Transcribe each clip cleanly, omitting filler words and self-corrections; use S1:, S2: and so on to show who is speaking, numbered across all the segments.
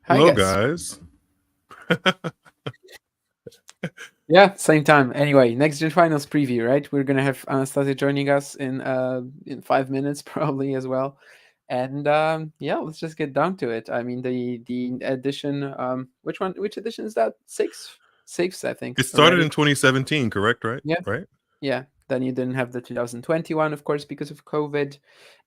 S1: Hi
S2: Hello,
S1: guys.
S2: guys.
S1: Yeah, same time. Anyway, NextGen Finals Preview, right? We're gonna have Anastasia joining us in 5 minutes probably as well. And yeah, let's just get down to it. I mean the edition which edition is that? Sixth, I think,
S2: It started
S1: already.
S2: in 2017, correct? Right?
S1: Yeah.
S2: Right?
S1: Yeah. Then you didn't have the 2021, of course, because of COVID.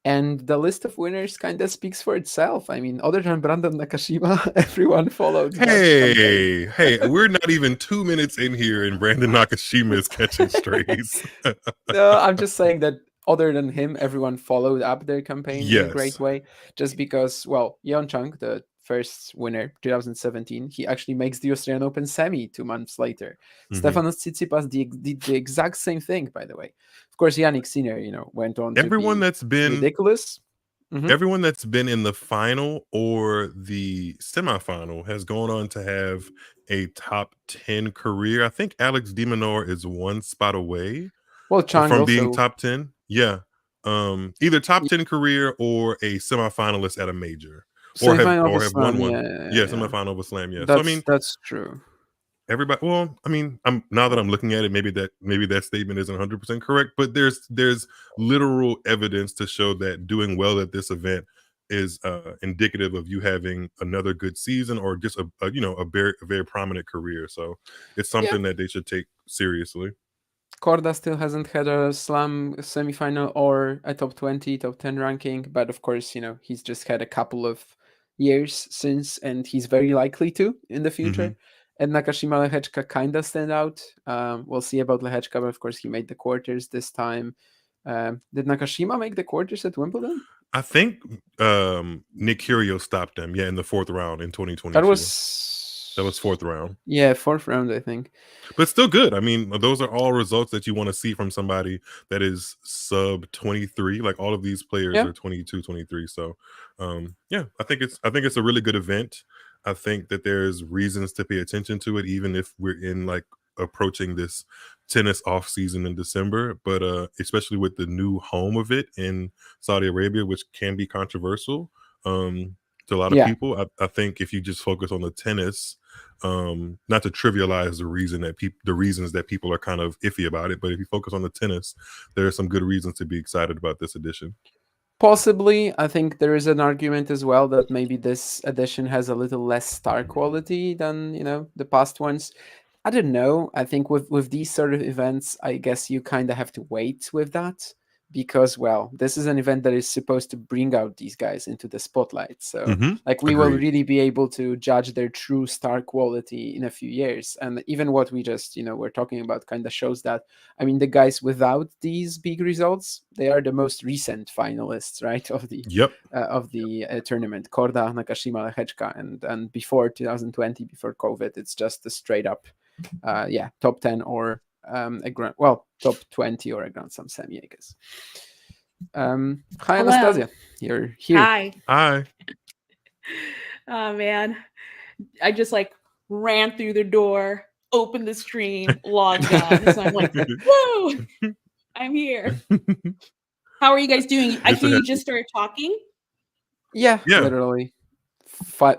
S1: And the list of winners kind of speaks for itself. I mean, other than Brandon Nakashima, everyone followed that campaign.
S2: Hey, we're not even 2 minutes in here and Brandon Nakashima is catching strays.
S1: No, I'm just saying that other than him, everyone followed up their campaign in a great
S2: Yes.
S1: way. Just because, well, Yeon Chung, the first winner, 2017, he actually makes the Australian Open semi 2 months later.
S2: hmm
S1: Stefanos Tsitsipas did the exact same thing, by the way. Of course, Yannick Sinner, went on to
S2: Everyone
S1: be
S2: that's been
S1: ridiculous. Hmm.
S2: everyone that's been in the final or the semifinal has gone on to have a top 10 career. I think Alex de Minaur is one spot away
S1: Well, Chung
S2: from being
S1: also,
S2: top 10. Yeah. Either top 10 career or a semifinalist at a major
S1: semi-final of a
S2: or have won
S1: slam.
S2: one.
S1: Yeah, yeah,
S2: Yeah,
S1: yeah, yeah.
S2: semifinal of a slam. Yeah. So I
S1: That's
S2: mean,
S1: that's true.
S2: everybody, well, I mean, I'm now that I'm looking at it, maybe that statement isn't 100% correct, but there's literal evidence to show that doing well at this event is indicative of you having another good season or just a very prominent career. So it's
S1: Yeah.
S2: something that they should take seriously.
S1: Korda still hasn't had a slam semifinal or a top 20, top 10 ranking, but of course, he's just had a couple of years since, and he's very likely to in the
S2: hmm
S1: future. And Nakashima Lehechka kind of stand out. We'll see about Lehechka, but of course, he made the quarters this time. Did Nakashima make the quarters at Wimbledon?
S2: I think Nick Kyrgios stopped them, yeah, in the fourth round in
S1: That
S2: 2022. That was
S1: was,
S2: fourth round.
S1: yeah, fourth round, I think.
S2: But still good. I mean, those are all results that you want to see from somebody that is sub 23. Like all of these players
S1: Yeah.
S2: are 22, 23. So yeah, I think it's a really good event. I think that there's reasons to pay attention to it, even if we're in like approaching this tennis off season in December, but especially with the new home of it in Saudi Arabia, which can be controversial to a lot of
S1: Yeah.
S2: people. I think if you just focus on the tennis, not to trivialize the reasons that people are kind of iffy about it, but if you focus on the tennis, there are some good reasons to be excited about this edition.
S1: Possibly, I think there is an argument as well that maybe this edition has a little less star quality than the past ones. I don't know. I think with these sort of events, I guess you kind of have to wait with that because, well, this is an event that is supposed to bring out these guys into the spotlight. So, like, we will
S2: Agreed.
S1: really be able to judge their true star quality in a few years. And even what we just we're talking about kind of shows that. I mean, the guys without these big results, they are the most recent finalists, right,
S2: Yep.
S1: of the tournament. Korda, Nakashima, Lehechka, and before 2020, before COVID, it's just a straight up, top 10 or top 20 or a Grand Slam semi, I guess. Hi,
S3: Hello.
S1: Anastasia, you're here.
S3: Hi.
S2: Hi.
S3: Oh man. I just ran through the door, opened the stream, logged on. So I'm like, whoa, I'm here. How are you guys doing? I
S2: Good to
S3: hear you
S2: have
S3: just started talking.
S1: Yeah,
S2: Yeah.
S1: literally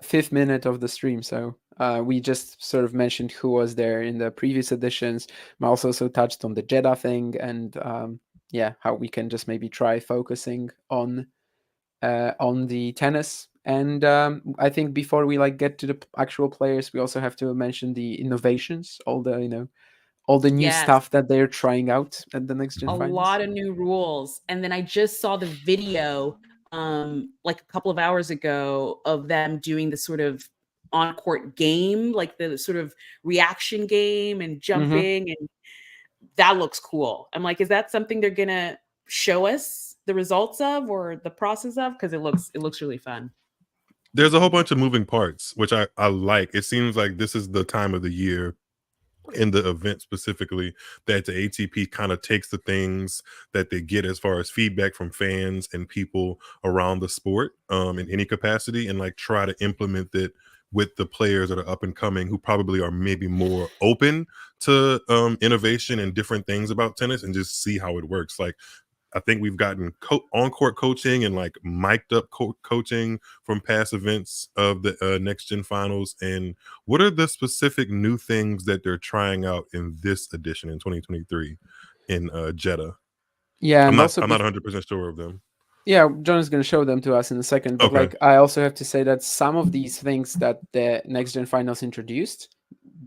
S1: fifth minute of the stream. So we just sort of mentioned who was there in the previous editions. Miles also touched on the Jeddah thing and how we can just maybe try focusing on the tennis. And I think before we get to the actual players, we also have to mention the innovations, all the new
S3: Yes.
S1: stuff that they're trying out at the NextGen
S3: A
S1: Finals.
S3: lot of new rules. And then I just saw the video like a couple of hours ago of them doing the sort of on-court game, like the sort of reaction game and jumping, and that looks cool. I'm like, is that something they're gonna show us the results of or the process of? Because it looks really fun.
S2: There's a whole bunch of moving parts, which I like. It seems like this is the time of the year in the event specifically that the ATP kind of takes the things that they get as far as feedback from fans and people around the sport in any capacity and try to implement it with the players that are up and coming who probably are maybe more open to innovation and different things about tennis and just see how it works. Like I think we've gotten on-court coaching and like mic'd up coaching from past events of the NextGen Finals. And what are the specific new things that they're trying out in this edition in 2023 in Jeddah?
S1: Yeah,
S2: I'm
S1: and
S2: not
S1: also
S2: 100% sure of them.
S1: Yeah, John is going to show them to us in a second. But
S2: Okay.
S1: like, I also have to say that some of these things that the NextGen Finals introduced,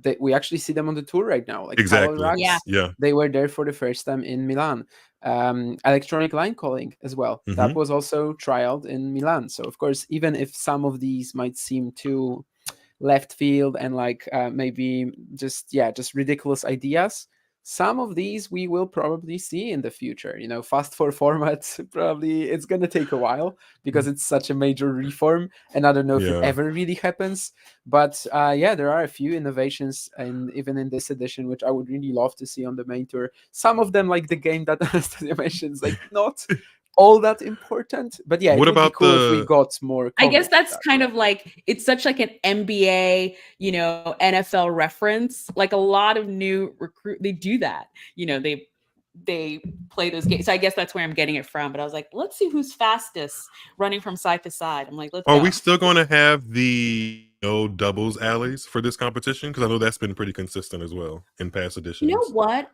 S1: that we actually see them on the tour right now. Like towel
S2: Exactly.
S1: racks,
S3: Yeah.
S1: they were there for the first time in Milan. Electronic line calling as well. That
S2: Mhm.
S1: was also trialed in Milan. So of course, even if some of these might seem too left field and like maybe just ridiculous ideas, some of these we will probably see in the future. You know, fast four formats, probably it's going to take a while because it's such a major reform, and I don't know if it
S2: Yeah.
S1: ever really happens. But yeah, there are a few innovations, and even in this edition, which I would really love to see on the main tour. Some of them, like the game that Anastasia mentions, like not all that important. But yeah,
S2: What
S1: it would be
S2: about
S1: cool if we
S2: the-
S1: got more
S3: I guess
S1: coverage of
S3: that's
S1: that.
S3: kind of like, it's such like an NBA, you know, NFL reference. Like a lot of new they do that. You know, they play those games. So I guess that's where I'm getting it from. But I was like, let's see who's fastest running from side to side. I'm like, let's
S2: Are
S3: go.
S2: we still going to have the no doubles alleys for this competition? Because I know that's been pretty consistent as well in past editions.
S3: You know what?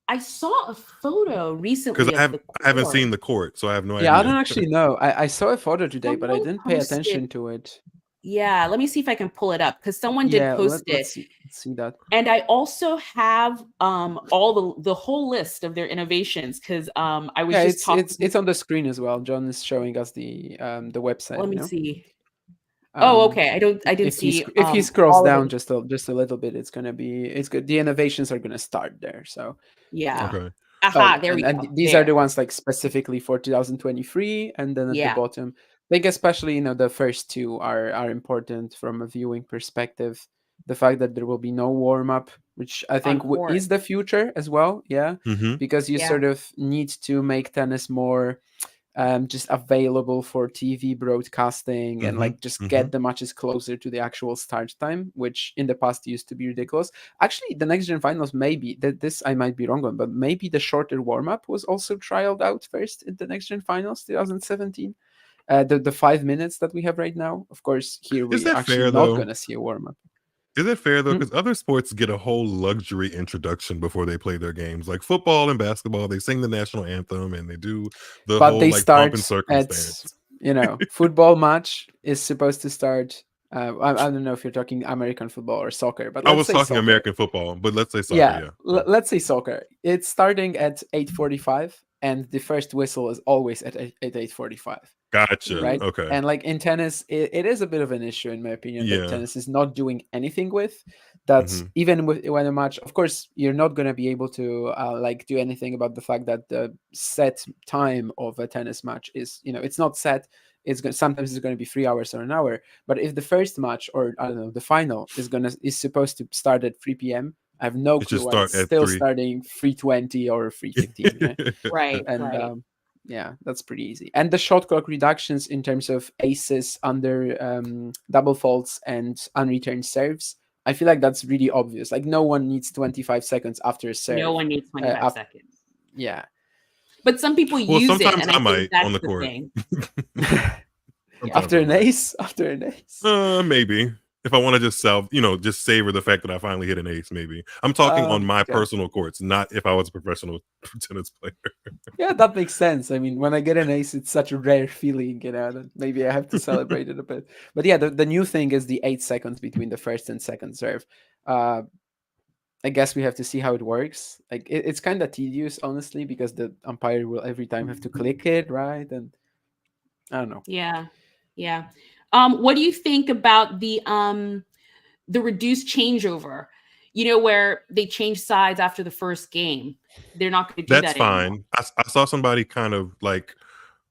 S3: I saw a photo recently
S2: Because
S3: of the court.
S2: I haven't seen the court, so I have no idea.
S1: Yeah, I don't actually know. I saw a photo today, but I
S3: Someone
S1: didn't pay
S3: posted-
S1: attention to it.
S3: Yeah, let me see if I can pull it up because someone did
S1: Yeah,
S3: post it.
S1: let's see that.
S3: And I also have all the whole list of their innovations because I was just talking.
S1: It's on the screen as well. John is showing us the website.
S3: Let me
S1: you know?
S3: see. Oh, okay. I didn't
S1: If
S3: see.
S1: if he scrolls
S3: all of
S1: down
S3: it.
S1: just a little bit, it's good. The innovations are gonna start there. So
S3: Yeah.
S2: Okay.
S3: Aha, there we go.
S1: and these are the ones like specifically for 2023, and then at the bottom, like especially the first two are important from a viewing perspective. The fact that there will be no warm up, which I think is the future as well. Yeah, because you sort of need to make tennis more just available for TV broadcasting and like just get the matches closer to the actual start time, which in the past used to be ridiculous. Actually, the NextGen Finals, maybe this I might be wrong on, but maybe the shorter warm-up was also trialed out first in the NextGen Finals 2017. The 5 minutes that we have right now, of course, here we're actually not going to see a warm-up.
S2: Is it fair though? Because other sports get a whole luxury introduction before they play their games. Like football and basketball, they sing the national anthem and they do the whole like pomp and circumstance.
S1: Football match is supposed to start. I don't know if you're talking American football or soccer, but
S2: I was talking
S1: soccer.
S2: American football, but let's say soccer. Yeah,
S1: let's say soccer. It's starting at 8:45, and the first whistle is always at 8:45.
S2: Gotcha.
S1: Right.
S2: Okay.
S1: And like in tennis, it is a bit of an issue in my opinion that tennis is not doing anything with. That's even when a match. Of course, you're not going to be able to like do anything about the fact that the set time of a tennis match is it's not set. Sometimes it's going to be 3 hours or an hour. But if the first match or I don't know the final is supposed to start at 3 p.m. I have no clue why it's still starting 3:20 or 3:15.
S3: Right.
S1: And yeah, that's pretty easy. And the shot clock reductions in terms of aces under double faults and unreturned serves, I feel like that's really obvious. Like no one needs 25 seconds after a serve.
S3: No one needs 25 seconds.
S1: Yeah.
S3: But some people use it, and
S2: I
S3: might that's
S2: on the
S3: the
S2: court.
S3: thing.
S1: After an ace?
S2: Maybe. If I want to just just savor the fact that I finally hit an ace, maybe. I'm talking on my personal courts, not if I was a professional tennis player.
S1: Yeah, that makes sense. I mean, when I get an ace, it's such a rare feeling, that maybe I have to celebrate it a bit. But yeah, the new thing is the 8 seconds between the first and second serve. I guess we have to see how it works. Like it's kind of tedious, honestly, because the umpire will every time have to click it, right? And I don't know.
S3: Yeah. What do you think about the reduced changeover? Where they change sides after the first game. They're not going to do that.
S2: That's fine. I saw somebody kind of like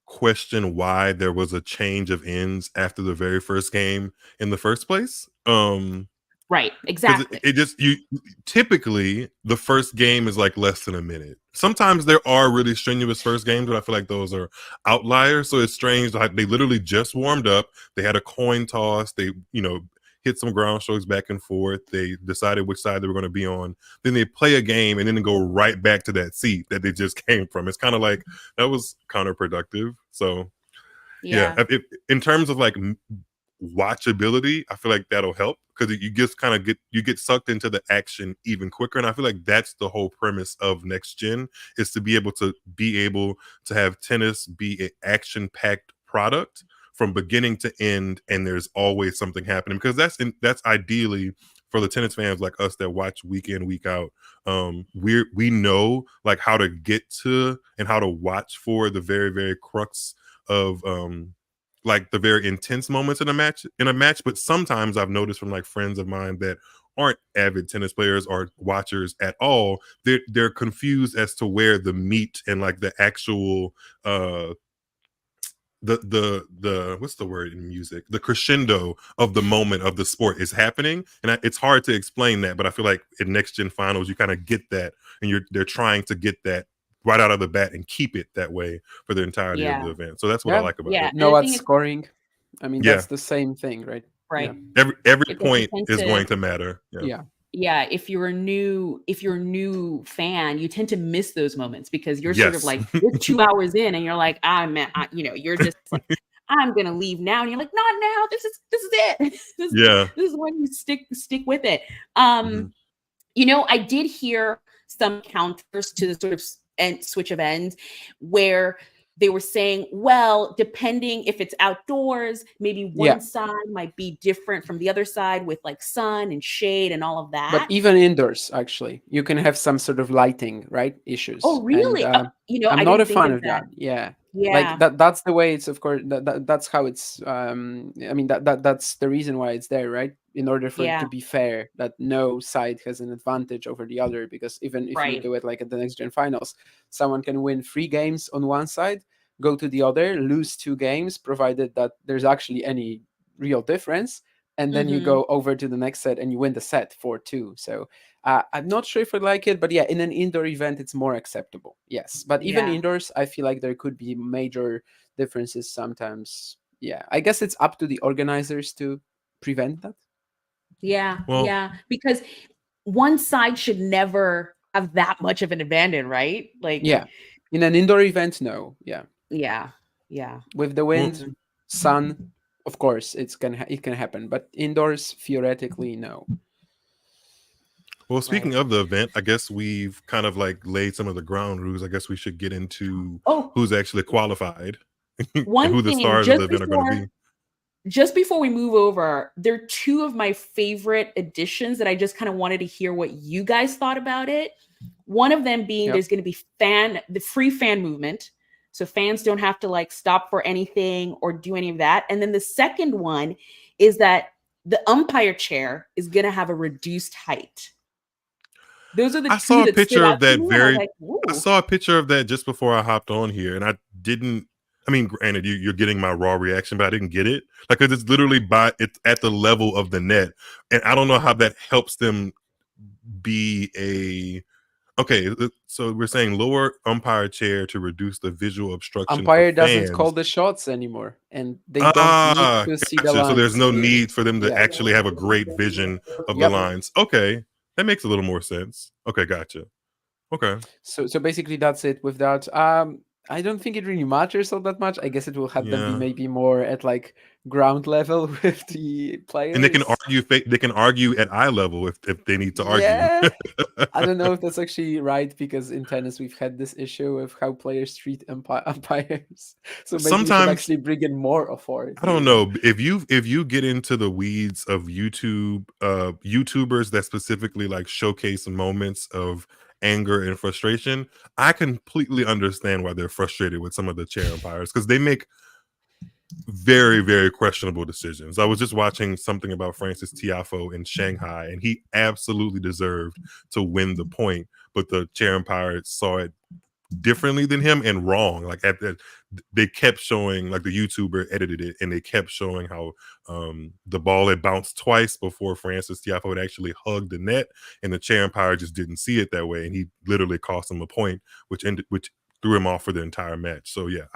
S2: question why there was a change of ends after the very first game in the first place.
S3: Right, exactly.
S2: It just typically the first game is like less than a minute. Sometimes there are really strenuous first games, but I feel like those are outliers. So it's strange. Like they literally just warmed up. They had a coin toss. They, hit some ground strokes back and forth. They decided which side they were going to be on. Then they play a game and then go right back to that seat that they just came from. It's kind of like that was counterproductive. So yeah, in terms of like watchability, I feel like that'll help because you just kind of get sucked into the action even quicker. And I feel like that's the whole premise of next gen, is to be able to have tennis be an action-packed product from beginning to end, and there's always something happening, because that's ideally for the tennis fans like us that watch week in, week out. We know like how to get to and how to watch for the very, very crux of like the very intense moments in a match. But sometimes I've noticed from like friends of mine that aren't avid tennis players or watchers at all, they're confused as to where the meat and like the actual the what's the word in music, the crescendo of the moment of the sport is happening. And it's hard to explain that, but I feel like in next gen finals you kind of get that, and they're trying to get that right out of the bat and keep it that way for the entirety of the event. So that's what I like about it.
S1: No, what's scoring? I mean, that's the same thing, right?
S3: Right.
S2: Yeah. Every point is going to matter.
S3: Yeah. If you're a new fan, you tend to miss those moments because you're sort of like, you're 2 hours in and you're like, you're just like, I'm gonna leave now, and you're like, not now. This is it. This is when you stick with it. I did hear some counters to the sort of switch of ends where they were saying, well, depending if it's outdoors, maybe one side might be different from the other side with like sun and shade and all of that.
S1: But even indoors, actually, you can have some sort of lighting, right, issues.
S3: Oh, really?
S1: And, I'm not a fan of that. Yeah. Like that's the way it's, of course, that's how it's, I mean, that's the reason why it's there, right? In order for it to be fair, that no side has an advantage over the other, because even if you do it like at the next gen finals, someone can win 3 games on one side, go to the other, lose 2 games, provided that there's actually any real difference, and then you go over to the next set and you win the set 4-2. So I'm not sure if I like it, but yeah, in an indoor event, it's more acceptable. Yes, but even indoors, I feel like there could be major differences sometimes. Yeah, I guess it's up to the organizers to prevent that.
S3: Because one side should never have that much of an advantage, right? Like,
S1: in an indoor event, no. With the wind, sun, of course, it can happen, but indoors, theoretically, no.
S2: Well, speaking of the event, I guess we've kind of like laid some of the ground rules. I guess we should get into who's actually qualified and who the stars of the event are going to be.
S3: Just before we move over, there are 2 of my favorite additions that I just kind of wanted to hear what you guys thought about it. One of them being there's going to be the free fan movement. So fans don't have to like stop for anything or do any of that. And then the second one is that the umpire chair is going to have a reduced height. Those are the
S2: I saw a picture of that I saw a picture of that just before I hopped on here, and I mean, granted, you're getting my raw reaction, but I didn't get it. Like, because it's literally it's at the level of the net, and I don't know how that helps them be a. Okay, so we're saying lower umpire chair to reduce the visual obstruction.
S1: Umpire doesn't call the shots anymore, and they don't need to see the lines.
S2: So there's no need for them to actually have a great vision of the lines. Okay, that makes a little more sense. Okay, gotcha. Okay.
S1: So basically that's it with that. I don't think it really matters all that much. I guess it will have them be maybe more at like ground level with the players.
S2: And they can argue at eye level if they need to argue.
S1: Yeah. I don't know if that's actually right, because in tennis we've had this issue of how players treat umpires. So maybe sometimes you can actually bring in more authority.
S2: I don't know. If you get into the weeds of YouTubers that specifically like showcase moments of anger and frustration, I completely understand why they're frustrated with some of the chair umpires, because they make very, very questionable decisions. I was just watching something about Francis Tiafoe in Shanghai, and he absolutely deserved to win the point, but the chair umpire saw it differently than him and wrong. Like they kept showing, like the YouTuber edited it, and they kept showing how the ball had bounced twice before Francis Tiafoe had actually hugged the net, and the chair umpire just didn't see it that way, and he literally cost him a point, which threw him off for the entire match. So yeah,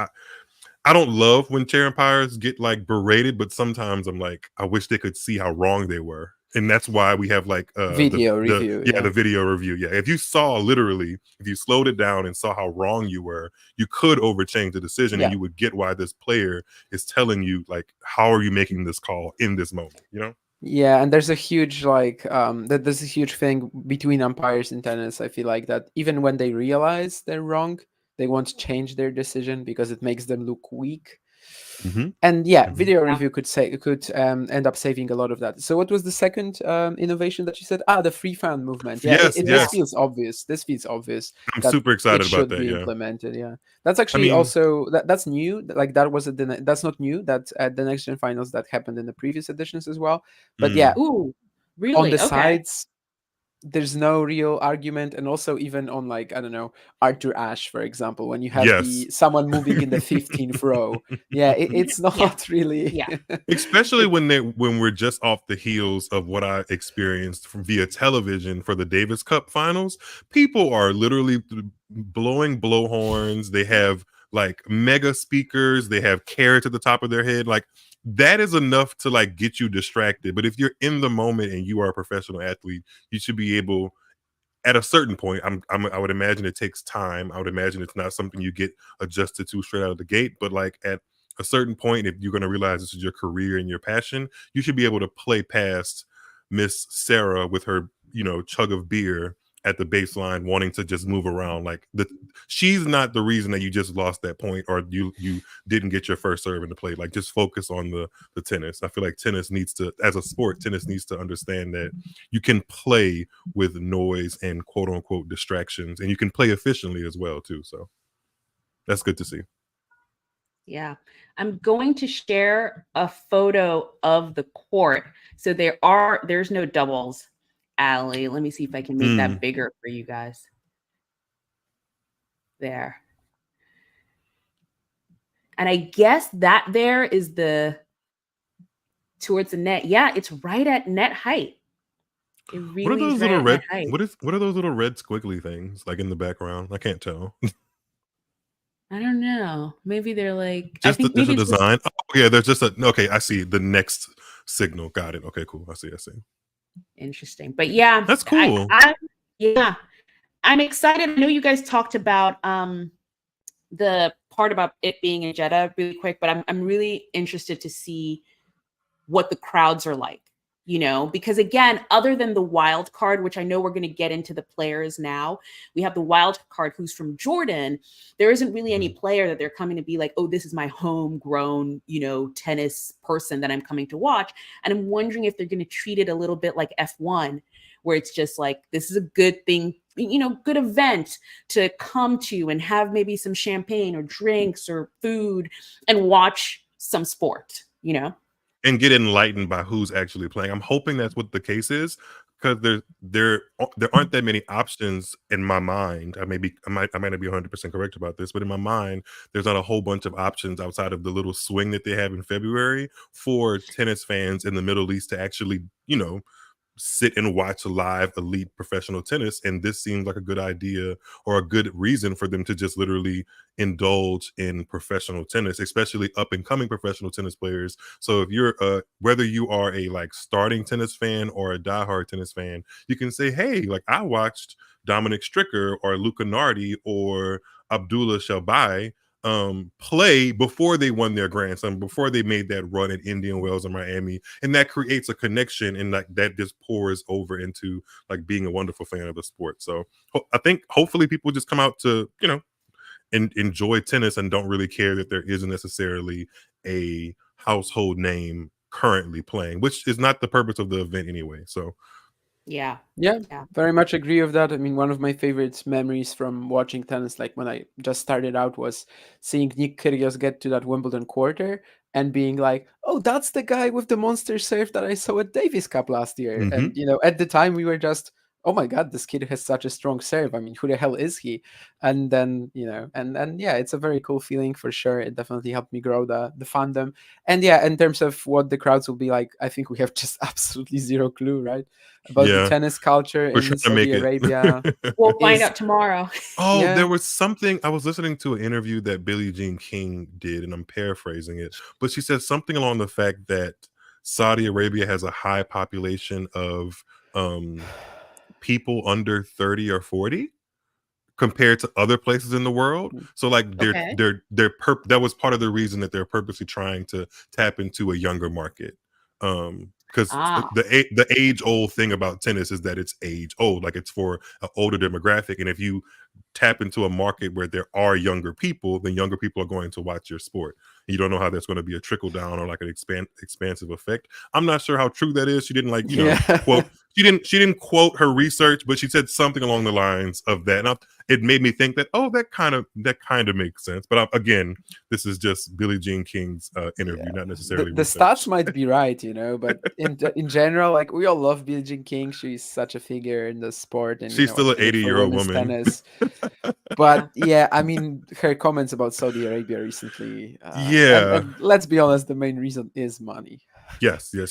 S2: I don't love when chair umpires get like berated, but sometimes I'm like, I wish they could see how wrong they were. And that's why we have like
S1: Video review.
S2: the video review. Yeah. If you saw literally, if you slowed it down and saw how wrong you were, you could overchange the decision and you would get why this player is telling you like, how are you making this call in this moment, you know?
S1: Yeah, and there's a huge there's a huge thing between umpires in tennis. I feel like that even when they realize they're wrong, they won't change their decision because it makes them look weak. And video review could end up saving a lot of that. So what was the second innovation that you said? The free fan movement. This feels obvious.
S2: I'm super excited about that.
S1: Be implemented. Yeah, that's actually also that's new. Like that was that's not new. That's at the NextGen Finals that happened in the previous editions as well. But
S3: Ooh, really?
S1: On the sides, there's no real argument. And also even on like, I don't know, Arthur Ashe, for example, when you have someone moving in the 15th row. It's not really.
S2: Especially when we're just off the heels of what I experienced from via television for the Davis Cup finals. People are literally blowing blowhorns. They have like mega speakers. They have carrots at the top of their head. Like, that is enough to like get you distracted. But if you're in the moment and you are a professional athlete, you should be able, at a certain point, I would imagine it takes time. I would imagine it's not something you get adjusted to straight out of the gate. But like at a certain point, if you're going to realize this is your career and your passion, you should be able to play past Miss Sarah with her, chug of beer at the baseline, wanting to just move around. Like she's not the reason that you just lost that point or you didn't get your first serve in the play. Like, just focus on the tennis. I feel like tennis needs to, as a sport, tennis needs to understand that you can play with noise and quote unquote distractions, and you can play efficiently as well too. So that's good to see.
S3: Yeah, I'm going to share a photo of the court. So there's no doubles. Allie, let me see if I can make that bigger for you guys. There. And I guess that there is towards the net. Yeah, it's right at net height. It really
S2: what are those
S3: is
S2: little
S3: right
S2: red? What are those little red squiggly things like in the background? I can't tell.
S3: I don't know. Maybe they're like
S2: just a design. Oh yeah, there's just okay. I see the next signal. Got it. Okay, cool. I see.
S3: Interesting, but yeah,
S2: that's cool.
S3: I'm excited. I know you guys talked about the part about it being in Jeddah really quick, but I'm really interested to see what the crowds are like, because again, other than the wild card, which I know we're going to get into the players now, we have the wild card who's from Jordan. There isn't really any player that they're coming to be like, oh, this is my homegrown, tennis person that I'm coming to watch. And I'm wondering if they're going to treat it a little bit like F1, where it's just like, this is a good thing, good event to come to and have maybe some champagne or drinks or food and watch some sport,
S2: and get enlightened by who's actually playing. I'm hoping that's what the case is, because there aren't that many options in my mind. I might not be 100% correct about this, but in my mind, there's not a whole bunch of options outside of the little swing that they have in February for tennis fans in the Middle East to actually, sit and watch live elite professional tennis. And this seems like a good idea or a good reason for them to just literally indulge in professional tennis, especially up and coming professional tennis players. So if you're whether you are a like starting tennis fan or a diehard tennis fan, you can say, hey, like I watched Dominic Stricker or Luca Nardi or Abdullah Shelbayh play before they won their Grand Slam, before they made that run at Indian Wells and Miami, and that creates a connection, and like that just pours over into like being a wonderful fan of the sport. So I think hopefully people just come out to enjoy tennis and don't really care that there isn't necessarily a household name currently playing, which is not the purpose of the event anyway. So
S1: yeah, very much agree with that. I mean, one of my favorite memories from watching tennis, like when I just started out, was seeing Nick Kyrgios get to that Wimbledon quarter and being like, oh, that's the guy with the monster serve that I saw at Davis Cup last year. And, at the time we were just, oh my god, this kid has such a strong serve. I mean, who the hell is he? And then, and yeah, it's a very cool feeling for sure. It definitely helped me grow the fandom. And yeah, in terms of what the crowds will be like, I think we have just absolutely zero clue, right? About the tennis culture
S2: We're
S1: in
S2: trying to
S1: Saudi
S2: make it.
S1: Arabia.
S3: We'll find out tomorrow.
S2: Oh,
S1: Yeah.
S2: there was something. I was listening to an interview that Billie Jean King did, and I'm paraphrasing it, but she said something along the fact that Saudi Arabia has a high population of people under 30 or 40 compared to other places in the world. So like
S3: Okay.
S2: that was part of the reason that they're purposely trying to tap into a younger market. Because the age old thing about tennis is that it's age old, like it's for an older demographic. And if you tap into a market where there are younger people, then younger people are going to watch your sport. You don't know how that's going to be a trickle down or like an expansive effect. I'm not sure how true that is. She didn't quote. She didn't quote her research, but she said something along the lines of that. And it made me think that that kind of makes sense. But again, this is just Billie Jean King's interview, not necessarily
S1: the stats might be right, but in general, like we all love Billie Jean King. She's such a figure in the sport, and
S2: she's still an 80-year-old woman.
S1: Tennis. But yeah, I mean, her comments about Saudi Arabia recently. And let's be honest, the main reason is money.
S2: Yes. Yeah.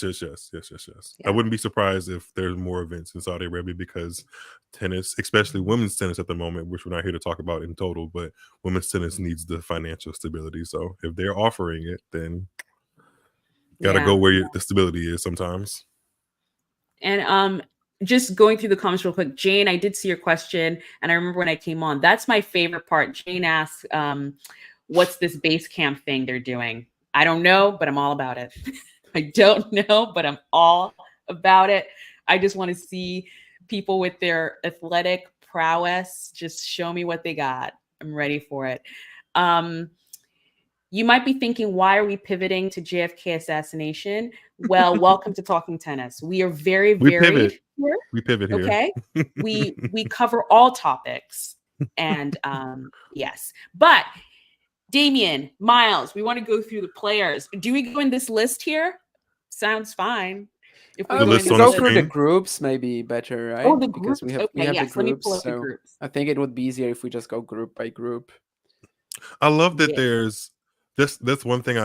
S2: I wouldn't be surprised if there's more events in Saudi Arabia because tennis, especially women's tennis at the moment, which we're not here to talk about in total, but women's tennis needs the financial stability. So if they're offering it, then gotta go where the stability is sometimes.
S3: And just going through the comments real quick, Jane, I did see your question, and I remember when I came on, that's my favorite part. Jane asks, what's this base camp thing they're doing? I don't know, but I'm all about it. I don't know, but I'm all about it. I just want to see people with their athletic prowess just show me what they got. I'm ready for it. You might be thinking, why are we pivoting to JFK assassination? Well, welcome to Talking Tennis. We are very varied here.
S2: We pivot here.
S3: Okay. we cover all topics. And yes. But Damian, Miles, we want to go through the players. Do we go in this list here? Sounds fine.
S1: If we go through the groups, maybe better, right?
S3: Oh, the groups.
S1: Because we have the groups.
S3: Let me pull up the groups.
S1: I think it would be easier if we just go group by group.
S2: I love that there's that's one thing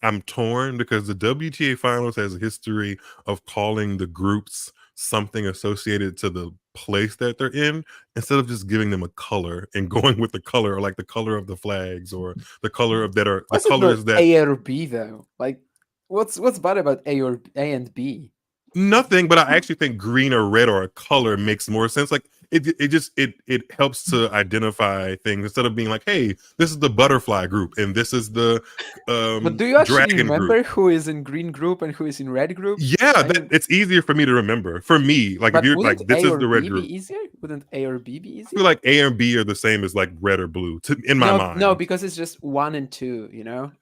S2: I'm torn because the WTA finals has a history of calling the groups something associated to the place that they're in instead of just giving them a color and going with the color or like the color of the flags or the color of that are the colors that
S1: A or B though. Like what's bad about A and B?
S2: Nothing, but I actually think green or red or a color makes more sense. Like it helps to identify things instead of being like, hey, this is the butterfly group and this is the
S1: but do you actually remember
S2: group.
S1: Who is in green group and who is in red group?
S2: Yeah, it's easier for me to remember. For me, like if you're like this is the red group.
S1: Easier? Wouldn't A or B be easier?
S2: I feel like A and B are the same as like red or blue in my mind.
S1: No, because it's just 1 and 2,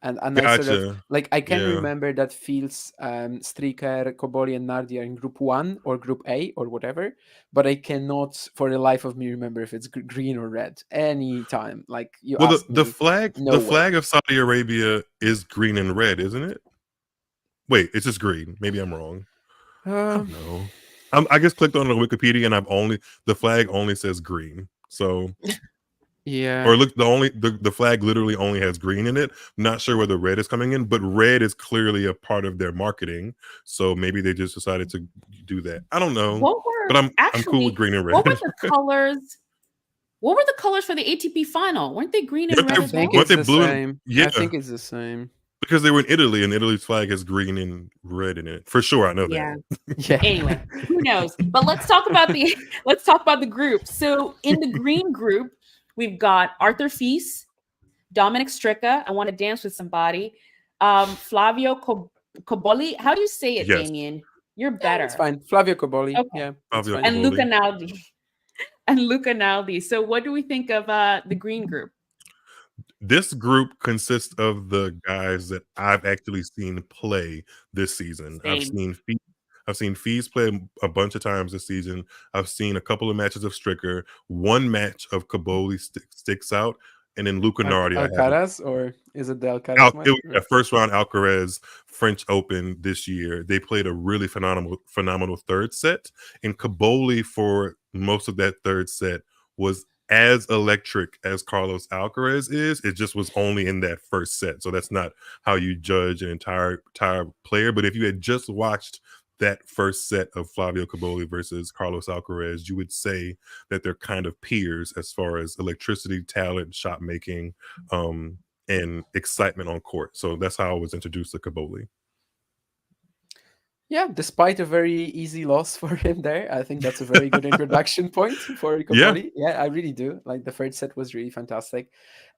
S1: and
S2: gotcha.
S1: I sort of like I can remember that Fields, Stricker, Cobolli, and Nardi are in group 1 or group A or whatever, but I cannot for the life of me remember if it's green or red anytime. Like you asked
S2: the
S1: me,
S2: flag of Saudi Arabia is green and red, isn't it? Wait, it's just green. Maybe I'm wrong. I don't know. I just clicked on the Wikipedia and the flag only says green. So
S1: yeah.
S2: Or look, the flag literally only has green in it. I'm not sure where the red is coming in, but red is clearly a part of their marketing. So maybe they just decided to do that. I don't know. But I'm cool with green and red.
S3: What were the colors? What were the colors for the ATP final? Weren't they green and red?
S1: I think it's the same.
S2: Yeah.
S1: I think it's the same.
S2: Because they were in Italy, and Italy's flag has green and red in it. For sure, I know that.
S1: Yeah.
S3: Anyway, who knows? But let's talk about the group. So in the green group, we've got Arthur Fils, Dominic Stricker. I want to dance with somebody. Flavio Cobolli. How do you say it, Damian? You're better.
S1: It's fine. Flavio Cobolli. Okay. Yeah.
S3: And Luca Naldi. So what do we think of the green group?
S2: This group consists of the guys that I've actually seen play this season.
S3: Same.
S2: I've seen Fils play a bunch of times this season. I've seen a couple of matches of Stricker. One match of Cobolli sticks out. and then Luca Nardi. I have
S1: Alcaraz, or is it the Alcaraz match?
S2: It was first round Alcaraz French Open this year. They played a really phenomenal third set, and Cobolli for most of that third set was as electric as Carlos Alcaraz is. It just was only in that first set, so that's not how you judge an entire player. But if you had just watched that first set of Flavio Cobolli versus Carlos Alcaraz, you would say that they're kind of peers as far as electricity, talent, shot making, and excitement on court. So that's how I was introduced to Cobolli.
S1: Yeah, despite a very easy loss for him there, I think that's a very good introduction point for Cobolli. Yeah, I really do. Like, the first set was really fantastic.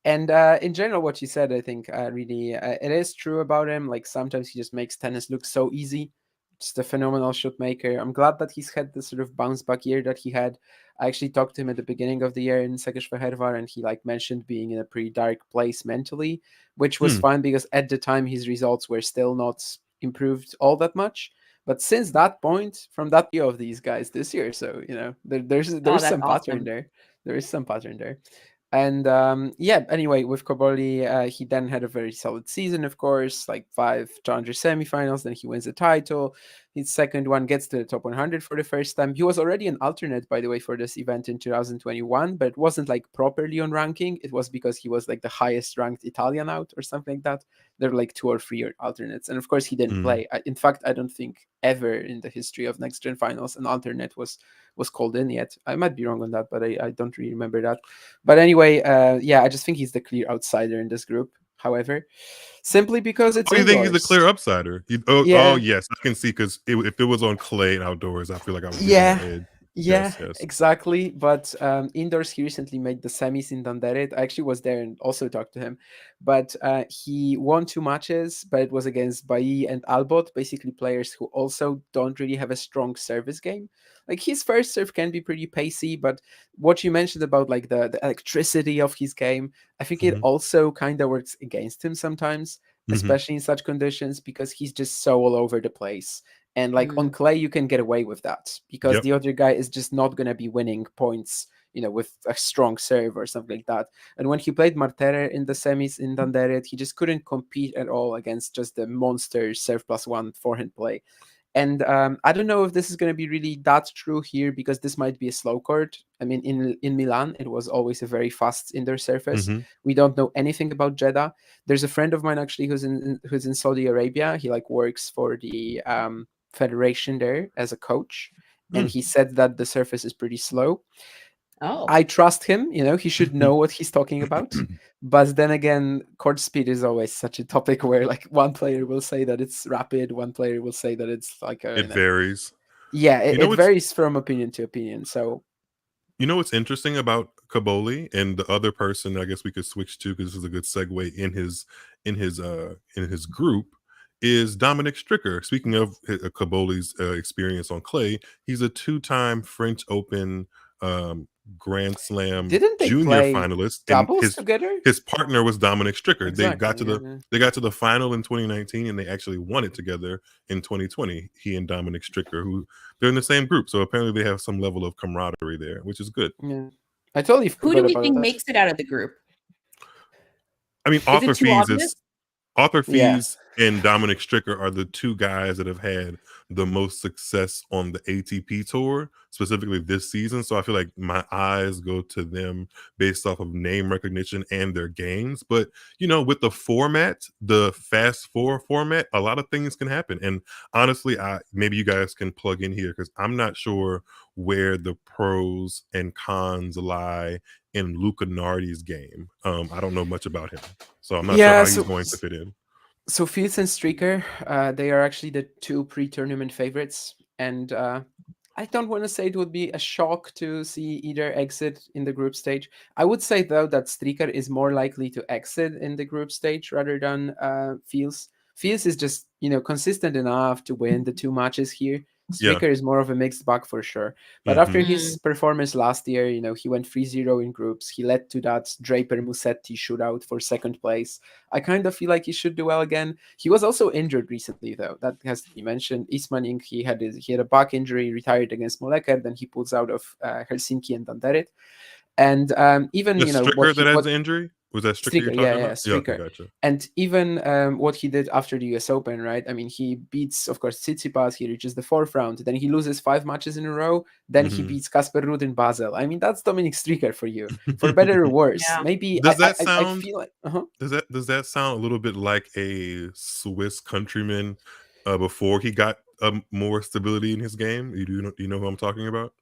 S1: And in general, what you said, I think really, it is true about him. Like, sometimes he just makes tennis look so easy. Just a phenomenal shot maker. I'm glad that he's had the sort of bounce back year that he had. I actually talked to him at the beginning of the year in Szekesfehérvár, and he mentioned being in a pretty dark place mentally, which was fine because at the time his results were still not improved all that much. But since that point, from that view of these guys this year, so there's some pattern there. There is some pattern there. And anyway, with Cobolli, he then had a very solid season, of course, like 5 challenger semifinals. Then he wins the title. His second one gets to the top 100 for the first time. He was already an alternate, by the way, for this event in 2021, but it wasn't like properly on ranking. It was because he was like the highest ranked Italian out or something like that. There were like 2 or 3 alternates. And of course, he didn't play. In fact, I don't think ever in the history of NextGen Finals an alternate was called in yet. I might be wrong on that, but I don't really remember that. But anyway, I just think he's the clear outsider in this group. However, simply because it's
S2: you think he's the clear outsider? Oh, yes, I can see, because if it was on clay and outdoors, I feel like I would give him an edge.
S1: Yes. Exactly. But indoors, he recently made the semis in Danderet. I actually was there and also talked to him. But he won 2 matches, but it was against Bailly and Albot, basically players who also don't really have a strong service game. Like, his first serve can be pretty pacey, but what you mentioned about like the electricity of his game, I think it also kind of works against him sometimes, especially in such conditions, because he's just so all over the place. And like on clay, you can get away with that because the other guy is just not going to be winning points, with a strong serve or something like that. And when he played Martere in the semis in Danderet, he just couldn't compete at all against just the monster serve +1 forehand play. And I don't know if this is going to be really that true here, because this might be a slow court. I mean, in Milan, it was always a very fast indoor surface. We don't know anything about Jeddah. There's a friend of mine actually who's in Saudi Arabia. He works for the federation there as a coach, and he said that the surface is pretty slow. I trust him. He should know what he's talking about. But then again, court speed is always such a topic where one player will say that it's rapid, one player will say that it's
S2: it varies.
S1: Yeah, it varies from opinion to opinion. So,
S2: what's interesting about Cobolli, and the other person I guess we could switch to, because this is a good segue in his group, is Dominic Stricker. Speaking of Cobolli's experience on clay, he's a 2-time French Open Grand Slam junior finalist.
S1: Doubles together?
S2: His partner was Dominic Stricker.
S1: Exactly,
S2: they got to the final in 2019, and they actually won it together in 2020. He and Dominic Stricker, who they're in the same group, so apparently they have some level of camaraderie there, which is good.
S1: Yeah, I totally.
S3: Who do we think makes it out of the group?
S2: I mean, Arthur Fies and Dominic Stricker are the 2 guys that have had the most success on the ATP tour, specifically this season. So I feel like my eyes go to them based off of name recognition and their games. But, with the format, the fast 4 format, a lot of things can happen. And honestly, maybe you guys can plug in here, because I'm not sure where the pros and cons lie in Luca Nardi's game. I don't know much about him, so I'm not sure how he's going to fit in.
S1: So Fields and Stricker, they are actually the 2 pre-tournament favorites, and I don't want to say it would be a shock to see either exit in the group stage. I would say, though, that Stricker is more likely to exit in the group stage rather than Fields. Fields is just, consistent enough to win the 2 matches here. Stricker is more of a mixed bag for sure. But after his performance last year, he went 3-0 in groups. He led to that Draper-Musetti shootout for second place. I kind of feel like he should do well again. He was also injured recently, though. That has to be mentioned. Ismaning, he had a back injury, retired against Molleker. Then he pulls out of Helsinki and Danderet. And even,
S2: Stricker that has the injury? Was that Stricker you're
S1: Stricker,
S2: talking
S1: yeah,
S2: about? Yeah, okay,
S1: Stricker.
S2: gotcha.
S1: And even what he did after the US Open, right? I mean, he beats, of course, Tsitsipas. He reaches the 4th round. Then he loses 5 matches in a row. Then he beats Casper Ruud in Basel. I mean, that's Dominic Stricker for you, for better or worse.
S3: Yeah.
S1: Maybe
S2: Does that
S1: I
S2: sound?
S1: feel like
S2: Does that sound a little bit like a Swiss countryman before he got more stability in his game? Do you know who I'm talking about?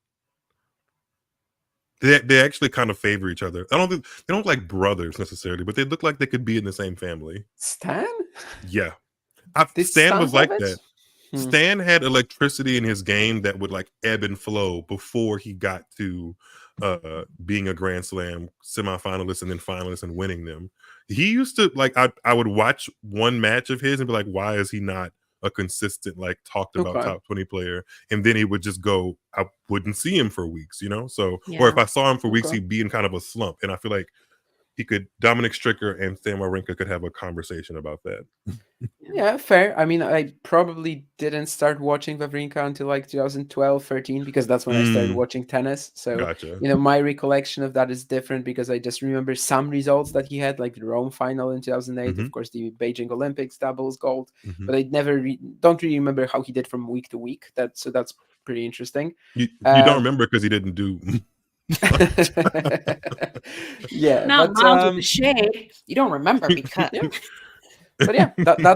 S2: They actually kind of favor each other. I don't think they don't like brothers necessarily, but they look like they could be in the same family.
S1: Stan?
S2: Yeah.
S1: Did
S2: Stan was like
S1: have it?
S2: that. Stan had electricity in his game that would like ebb and flow before he got to being a Grand Slam semifinalist and then finalist and winning them. He used to like I would watch one match of his and be like, why is he not a consistent like talked about top 20 player? And then he would just go, I wouldn't see him for weeks, you know? So or if I saw him for weeks, he'd be in kind of a slump. And I feel like Dominic Stricker and Stan Wawrinka could have a conversation about that.
S1: Yeah, fair. I mean, I probably didn't start watching Wawrinka until like 2012, 13, because that's when I started watching tennis. So,
S2: gotcha.
S1: You know, my recollection of that is different because I just remember some results that he had, like the Rome final in 2008, of course, the Beijing Olympics doubles gold, but I don't really remember how he did from week to week. So that's pretty interesting.
S2: You don't remember because he didn't do
S3: yeah, not Miles with the shade. You don't remember because.
S1: Yeah. But yeah,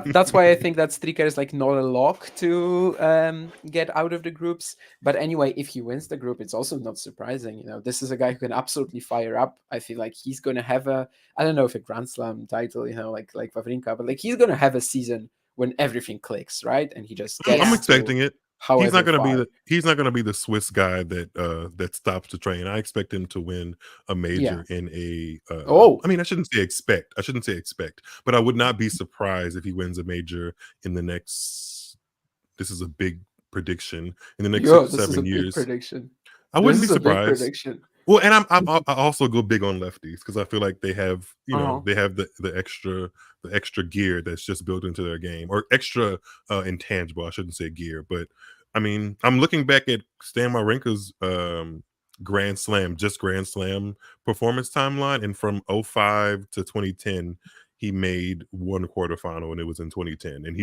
S1: that's why I think that Stricker is like not a lock to get out of the groups. But anyway, if he wins the group, it's also not surprising. You know, this is a guy who can absolutely fire up. I feel like he's going to have I don't know if a Grand Slam title, you know, like Wawrinka, but like he's going to have a season when everything clicks, right? And he just gets
S2: I'm expecting it. He's not going to be the Swiss guy that stops to train. I expect him to win a major in a. I mean, I shouldn't say expect, but I would not be surprised if he wins a major in the next. This is a big prediction in the next 6 or 7 years.
S1: Prediction.
S2: I wouldn't be surprised. Well, and I also go big on lefties because I feel like they have, you know, they have the extra gear that's just built into their game, or extra intangible. I shouldn't say gear, but I mean, I'm looking back at Stan Wawrinka's Grand Slam performance timeline, and from 2005 to 2010, he made one quarterfinal, and it was in 2010. And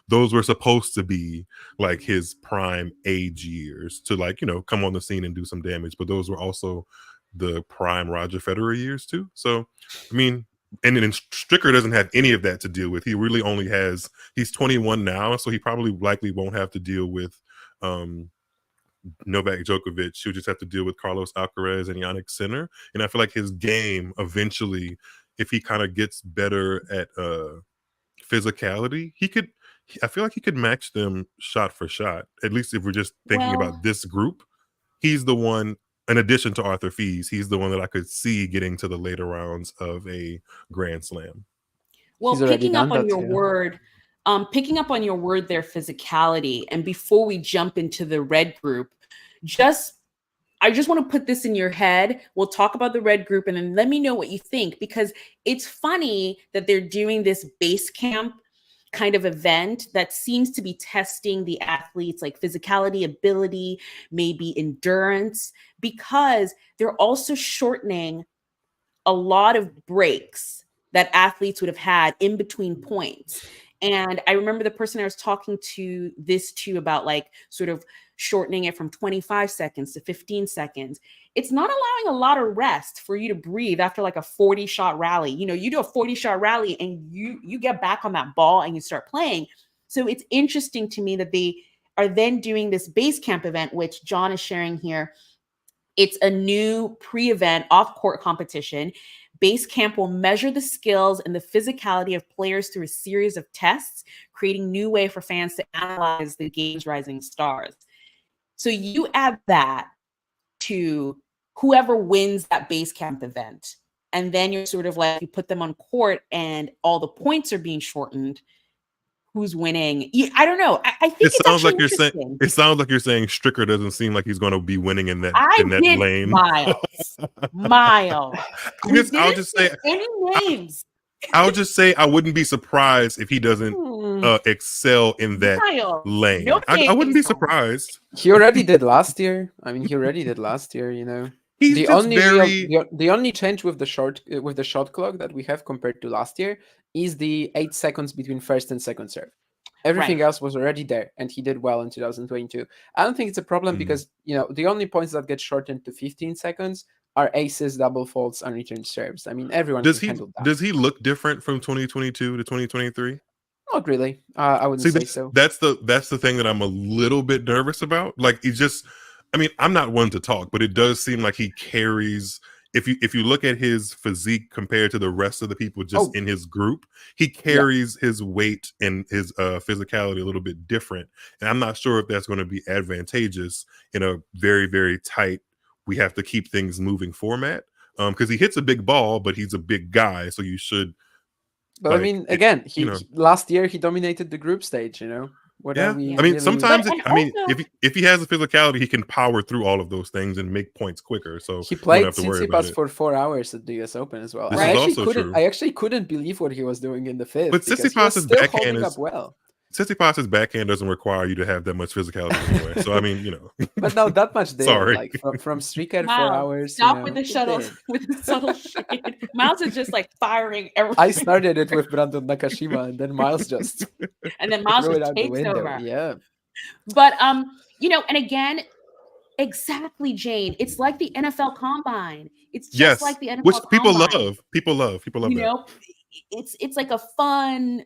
S2: those were supposed to be like his prime age years to like, you know, come on the scene and do some damage. But those were also the prime Roger Federer years too. So, I mean, and then Stricker doesn't have any of that to deal with. He really only he's 21 now. So he probably likely won't have to deal with Novak Djokovic. He'll just have to deal with Carlos Alcaraz and Yannick Sinner. And I feel like his game eventually, if he kind of gets better at physicality, I feel like he could match them shot for shot. At least if we're just thinking about this group, he's the one, in addition to Arthur Fils, he's the one that I could see getting to the later rounds of a Grand Slam.
S3: Well, picking up on your word there, physicality, and before we jump into the red group, I just want to put this in your head. We'll talk about the red group and then let me know what you think, because it's funny that they're doing this base camp kind of event that seems to be testing the athletes, like physicality, ability, maybe endurance, because they're also shortening a lot of breaks that athletes would have had in between points. And I remember the person I was talking to this to about like sort of shortening it from 25 seconds to 15 seconds. It's not allowing a lot of rest for you to breathe after like a 40-shot rally. You know, you do a 40-shot rally and you get back on that ball and you start playing. So it's interesting to me that they are then doing this base camp event, which John is sharing here. It's a new pre-event off-court competition. Base camp will measure the skills and the physicality of players through a series of tests, creating new way for fans to analyze the game's rising stars. So you add that to whoever wins that base camp event, and then you're sort of like, you put them on court and all the points are being shortened. Who's winning? I don't know. I think it sounds like you're saying.
S2: It sounds like you're saying Stricker doesn't seem like he's going to be winning in that lane.
S3: Miles.
S2: I'll just say
S3: any names.
S2: I'll just say I wouldn't be surprised if he doesn't excel in that lane. I wouldn't be surprised.
S1: He already did last year. You know.
S2: He's
S1: the
S2: just
S1: only
S2: very.
S1: the only change with the shot clock that we have compared to last year is the 8 seconds between first and second serve. Everything
S3: Right.
S1: else was already there, and he did well in 2022. I don't think it's a problem because the only points that get shortened to 15 seconds are aces, double faults, unreturned serves. I mean, everyone can handle that.
S2: Does he look different from 2022 to 2023?
S1: Not really. I wouldn't say so.
S2: That's the thing that I'm a little bit nervous about. Like, he just, I mean, I'm not one to talk, but it does seem like he carries. If you look at his physique compared to the rest of the people just in his group, he carries his weight and his physicality a little bit different. And I'm not sure if that's going to be advantageous in a very, very tight, we have to keep things moving format. Because he hits a big ball, but he's a big guy, so you should.
S1: But I mean, again, last year he dominated the group stage. What are we?
S2: I mean, sometimes if he has a physicality, he can power through all of those things and make points quicker. So
S1: he played Tsitsipas for 4 hours at the US Open as well. I actually couldn't believe what he was doing in the fifth.
S2: But Tsitsipas's backhand
S1: is up well.
S2: Tsitsipas's backhand doesn't require you to have that much physicality anyway. So I mean,
S1: But no, that much did.
S2: Sorry.
S1: Like from Stricker 4 hours.
S3: Stop with the shuttle, with the subtle shade. Miles is just like firing everything.
S1: I started it with Brandon Nakashima, and then Miles just
S3: takes over.
S1: Yeah.
S3: But and again, exactly, Jane. It's like the NFL Combine. It's just like the NFL
S2: which
S3: Combine.
S2: People love.
S3: It's like a fun.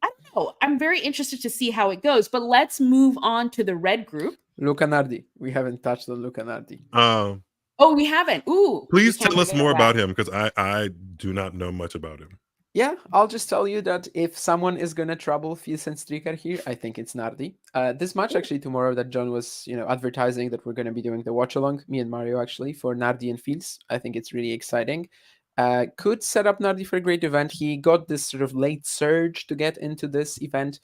S3: I don't know. I'm very interested to see how it goes. But let's move on to the red group.
S1: Luca Nardi. We haven't touched on Luca Nardi.
S3: We haven't. Ooh.
S2: Please tell us more about him, because I do not know much about him.
S1: Yeah, I'll just tell you that if someone is going to trouble Fils and Stricker here, I think it's Nardi. This match actually tomorrow that John was, advertising that we're going to be doing the watch along, me and Mario actually, for Nardi and Fils. I think it's really exciting. Could set up Nardi for a great event. He got this sort of late surge to get into this event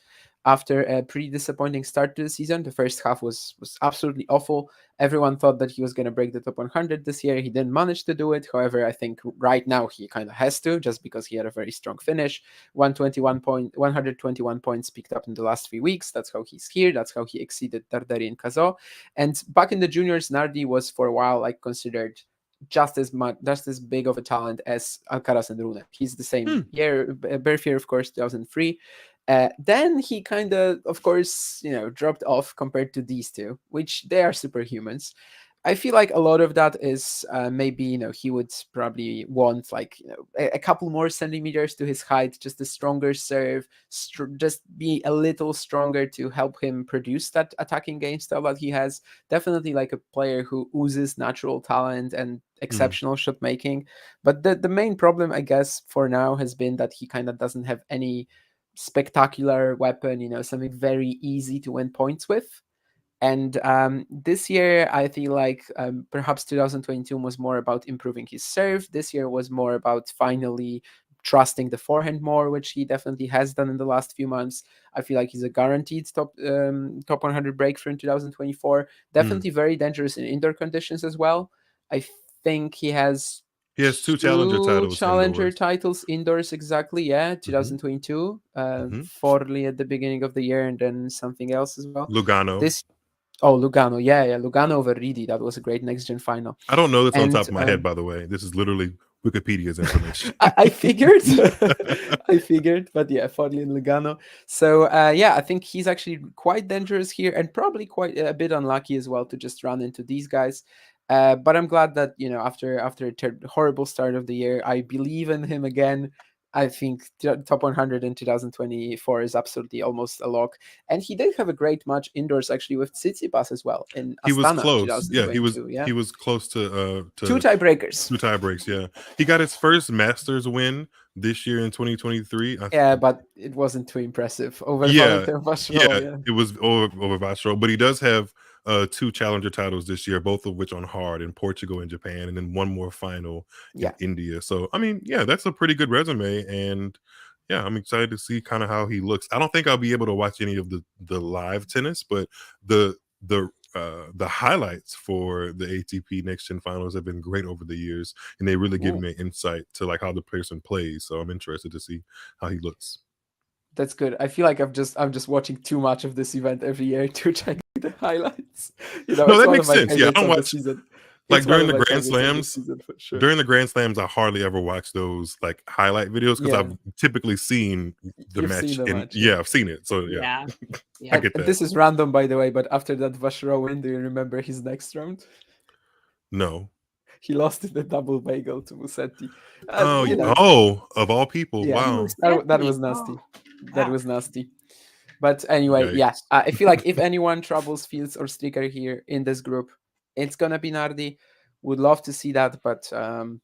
S1: after a pretty disappointing start to the season. The first half was absolutely awful. Everyone thought that he was going to break the top 100 this year. He didn't manage to do it. However, I think right now he kind of has to, just because he had a very strong finish. 121 points picked up in the last 3 weeks. That's how he's here. That's how he exceeded Darderi and Cazaux. And back in the juniors, Nardi was for a while considered just as big of a talent as Alcaraz and Rune. He's the same year, birth year, of course, 2003. Then he kind of course, dropped off compared to these two, which they are superhumans. I feel like a lot of that is maybe, he would probably want a couple more centimeters to his height, just a stronger serve, just be a little stronger to help him produce that attacking game style that he has. Definitely like a player who oozes natural talent and exceptional shot making. But the main problem, I guess, for now has been that he kind of doesn't have any spectacular weapon, something very easy to win points with. And this year, I feel like perhaps 2022 was more about improving his serve. This year was more about finally trusting the forehand more, which he definitely has done in the last few months. I feel like he's a guaranteed top 100 breakthrough in 2024. Definitely very dangerous in indoor conditions as well. I think he has
S2: two challenger
S1: titles indoors, exactly. 2022. Forli at the beginning of the year, and then something else as well.
S2: Lugano.
S1: Lugano. Lugano over Ridi. That was a great NextGen final.
S2: I don't know this on top of my head, by the way. This is literally Wikipedia's information.
S1: I figured. But Forli and Lugano. So I think he's actually quite dangerous here, and probably quite a bit unlucky as well to just run into these guys. But I'm glad that, after a horrible start of the year, I believe in him again. I think top 100 in 2024 is absolutely almost a lock. And he did have a great match indoors actually with Tsitsipas as well in Astana.
S2: He was close. He was close to
S1: 2 tiebreakers.
S2: 2 tiebreaks, yeah. He got his first Masters win this year in 2023.
S1: But it wasn't too impressive over Valentin Vacherot.
S2: It was over Vacherot, but he does have 2 challenger titles this year, both of which on hard, in Portugal and Japan, and then one more final in India. So I mean, that's a pretty good resume, and I'm excited to see kind of how he looks. I don't think I'll be able to watch any of the live tennis, but the highlights for the ATP NextGen Finals have been great over the years, and they really give me an insight to how the person plays. So I'm interested to see how he looks.
S1: That's good. I feel like I'm just watching too much of this event every year to check the highlights.
S2: No, that makes sense. I don't watch. Like
S1: It's one
S2: during
S1: of
S2: the
S1: my
S2: Grand
S1: favorites of the
S2: Slams,
S1: season, for sure.
S2: during the Grand Slams, I hardly ever watch those like highlight videos because
S1: Yeah.
S2: I've typically seen the
S1: You've
S2: match.
S1: seen the match,
S2: yeah,
S1: yeah.
S2: I've seen it. So yeah,
S3: Yeah.
S2: I
S3: Yeah.
S2: get that.
S1: This is random, by the way, but after that Vachereau win, do you remember his next round?
S2: No.
S1: He lost in the double bagel to Musetti.
S2: Oh,
S1: You know,
S2: of all people.
S1: yeah,
S2: Wow.
S1: that was nasty. That
S3: wow.
S1: was nasty. But anyway, yeah,
S2: Yikes.
S1: I feel like if anyone troubles Fields or Stricker here in this group, it's gonna be Nardi. Would love to see that, but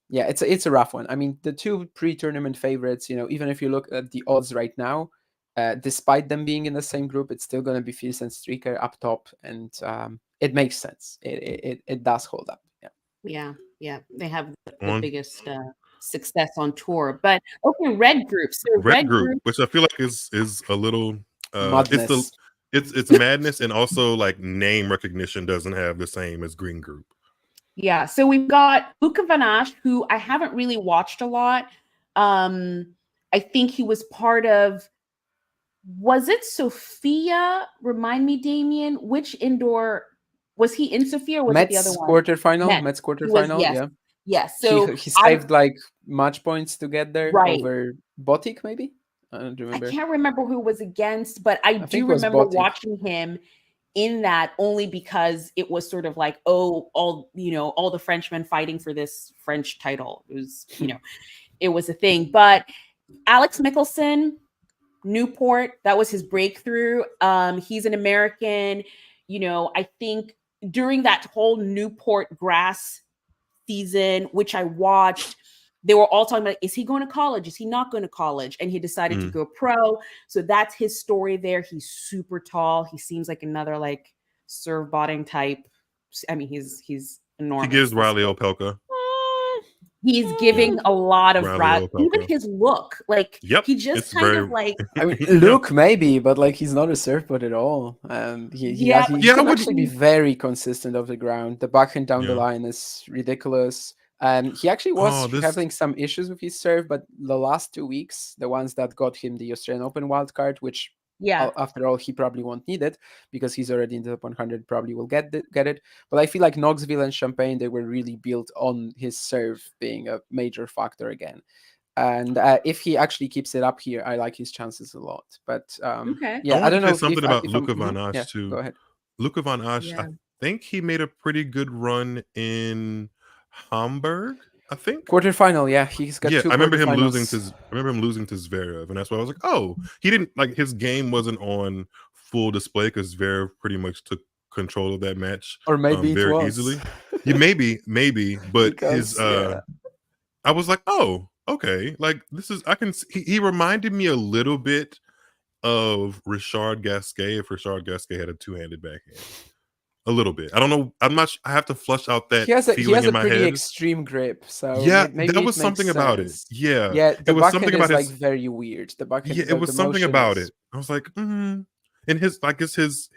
S1: yeah, it's a rough one. I mean, the two pre-tournament favorites, you know, even if you look at the odds right now, despite them being in the same group, it's still gonna be Fields and Stricker up top, and it makes sense. It does hold up. Yeah.
S3: Yeah. They have the
S2: On
S3: biggest success on tour. But okay, red group. So
S2: red group, which I feel like is a little
S1: Madness.
S2: it's madness, and also like name recognition doesn't have the same as green group.
S3: Yeah. So we've got Luca Van Assche, who I haven't really watched a lot. I think he was part of, was it Sofia? Remind me, Damian, which indoor was he in Sofia, or was it the other
S1: Mets
S3: one?
S1: quarterfinal.
S3: Metz.
S1: Mets
S3: He was,
S1: quarterfinal.
S3: yes.
S1: Yeah.
S3: Yes. So
S1: he saved like match points to get there
S3: Right.
S1: over Botic, maybe. I don't remember.
S3: I can't remember who it was against, but I
S1: think
S3: do
S1: it was
S3: remember
S1: Botic.
S3: watching him in that only because it was sort of like, oh, all the Frenchmen fighting for this French title. It was, it was a thing. But Alex Michelsen, Newport, that was his breakthrough. He's an American. I think during that whole Newport grass season, which I watched, they were all talking about, is he going to college? Is he not going to college? And he decided to go pro. So that's his story there. He's super tall. He seems like another like serve botting type. I mean, he's enormous.
S2: He gives Riley Opelka.
S3: He's giving a lot of
S2: Riley
S3: even
S2: Opelka.
S3: his look. Like
S2: Yep,
S3: he just
S2: it's
S3: kind
S2: very-
S3: of like
S1: I mean, Luke maybe, but like he's not a surfboard at all. He can actually be very consistent off the ground. The backhand down the line is ridiculous. He actually was having some issues with his serve, but the last 2 weeks, the ones that got him the Australian Open wildcard, which after all he probably won't need it because he's already in the top 100, probably will get it. But I feel like Knoxville and Champagne, they were really built on his serve being a major factor again. And if he actually keeps it up here, I like his chances a lot. But yeah, I don't know.
S2: Something about Luca Van Assche too.
S1: Go ahead.
S2: Luca Van Assche, I think he made a pretty good run in Hamburg. I think
S1: quarterfinal. Yeah, he's got two.
S2: I remember him losing to Zverev, and that's why I was like, oh, he didn't like his game wasn't on full display because Zverev pretty much took control of that match,
S1: or maybe
S2: very easily. Yeah, maybe, but because, I was like, oh, okay, like this is he reminded me a little bit of Richard Gasquet if Richard Gasquet had a two-handed backhand. A little bit. I don't know. I'm not. I have to flush out that feeling in my head. He has a pretty
S1: extreme grip. So
S2: yeah,
S1: maybe
S2: that was something about it. Yeah,
S1: the
S2: it was something about
S1: like very weird. The backhand.
S2: Yeah, it was something about it. I was like, and his, I guess his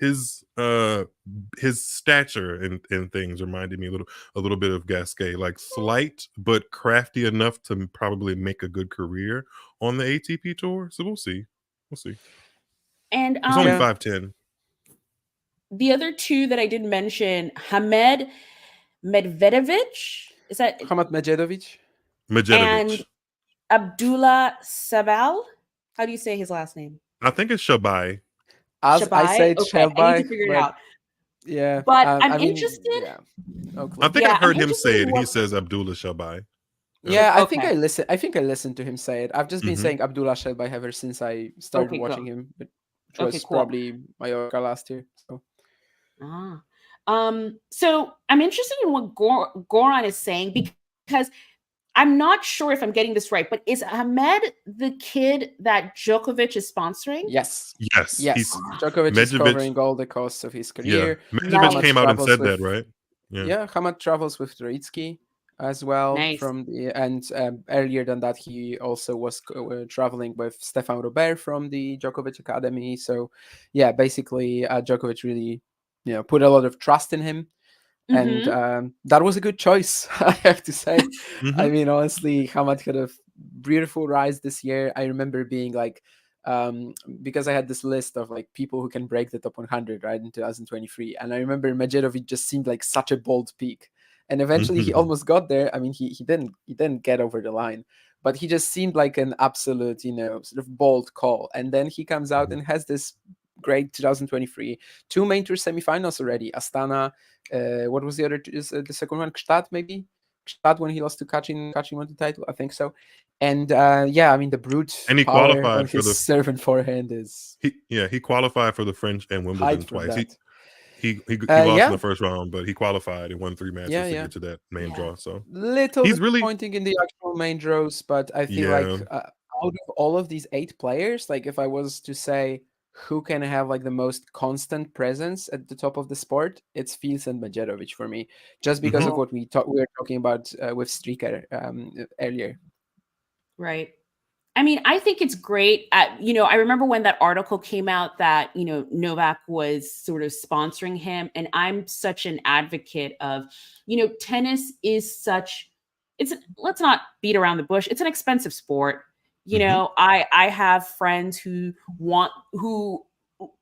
S2: stature and things reminded me a little bit of Gasquet, like slight but crafty enough to probably make a good career on the ATP tour. So we'll see.
S3: And
S2: he's only 5'10".
S3: The other two that I didn't mention, Hamad Medjedovic, is that
S1: Hamad Medjedovic?
S3: And Abdullah Sabal. How do you say his last name?
S2: I think it's Shelbayh.
S1: I say Shelbayh.
S3: I need to figure it out.
S1: Yeah,
S3: but I'm interested.
S1: Yeah. No clue.
S2: I think I heard him say it. He says Abdullah Shelbayh.
S1: Yeah, I think I listened to him say it. I've just been saying Abdullah Shelbayh ever since I started watching him, which was probably Mallorca last year. So.
S3: So I'm interested in what Goran is saying because I'm not sure if I'm getting this right, but is Hamad the kid that Djokovic is sponsoring?
S1: Yes.
S2: Djokovic
S1: is covering all the costs of his career.
S2: Yeah. Medjedovic came out and said that, right?
S1: Yeah, Hamad travels with Troitsky as well.
S3: Nice.
S1: Earlier than that, he also was traveling with Stefan Robert from the Djokovic Academy. So, yeah, basically, Djokovic really, put a lot of trust in him. And that was a good choice, I have to say. I mean, honestly, Hamad had a beautiful rise this year. I remember being like, because I had this list of like people who can break the top 100 right in 2023, and I remember Medjedovic just seemed like such a bold pick. and eventually he almost got there. I mean, he didn't get over the line, but he just seemed like an absolute, sort of bold call. And then he comes out and has this great 2023, 2 main tour semifinals already. Astana, what was the other? The second one, Gstaad maybe. Gstaad when he lost to Kachin won the title, I think so. And I mean, the brute
S2: and he
S1: power
S2: qualified
S1: of
S2: for
S1: his
S2: the
S1: serve and forehand is.
S2: He qualified for the French and Wimbledon twice. He lost in the first round, but he qualified and won 3 matches to get to that main draw. So
S1: little
S2: he's really
S1: disappointing in the actual main draws, but I feel like out of all of these 8 players, like if I was to say who can have like the most constant presence at the top of the sport, it's Fils and Medjedovic for me, just because of what we were talking about with Stricker earlier.
S3: Right. I mean, I think it's great. I remember when that article came out that, Novak was sort of sponsoring him. And I'm such an advocate of, tennis is let's not beat around the bush. It's an expensive sport. I have friends who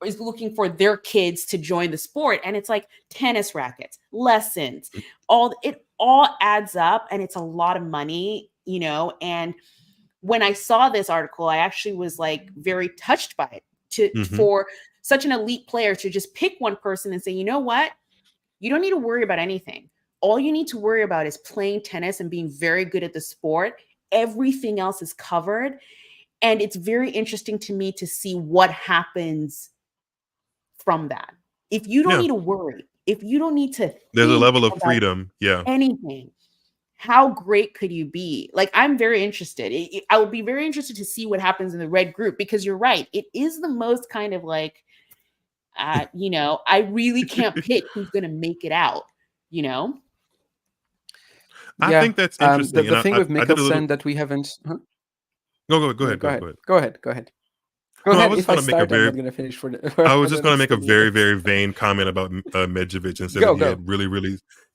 S3: is looking for their kids to join the sport. And it's like tennis rackets, lessons, it all adds up, and it's a lot of money, and when I saw this article, I actually was like very touched by it for such an elite player to just pick one person and say, you know what? You don't need to worry about anything. All you need to worry about is playing tennis and being very good at the sport. Everything else is covered. And it's very interesting to me to see what happens from that. If you don't need to worry, if you don't need to
S2: there's a level of freedom.
S3: Anything. How great could you be? Like, I'm very interested. I would be very interested to see what happens in the red group, because you're right. It is the most kind of like, I really can't pick who's going to make it out,
S2: I think that's interesting.
S1: The thing with Michelsen that we haven't... Huh?
S2: No, go ahead.
S1: Go ahead. I was just going to make a very...
S2: I was just going to make a very, very vain comment about Medjedovic and say that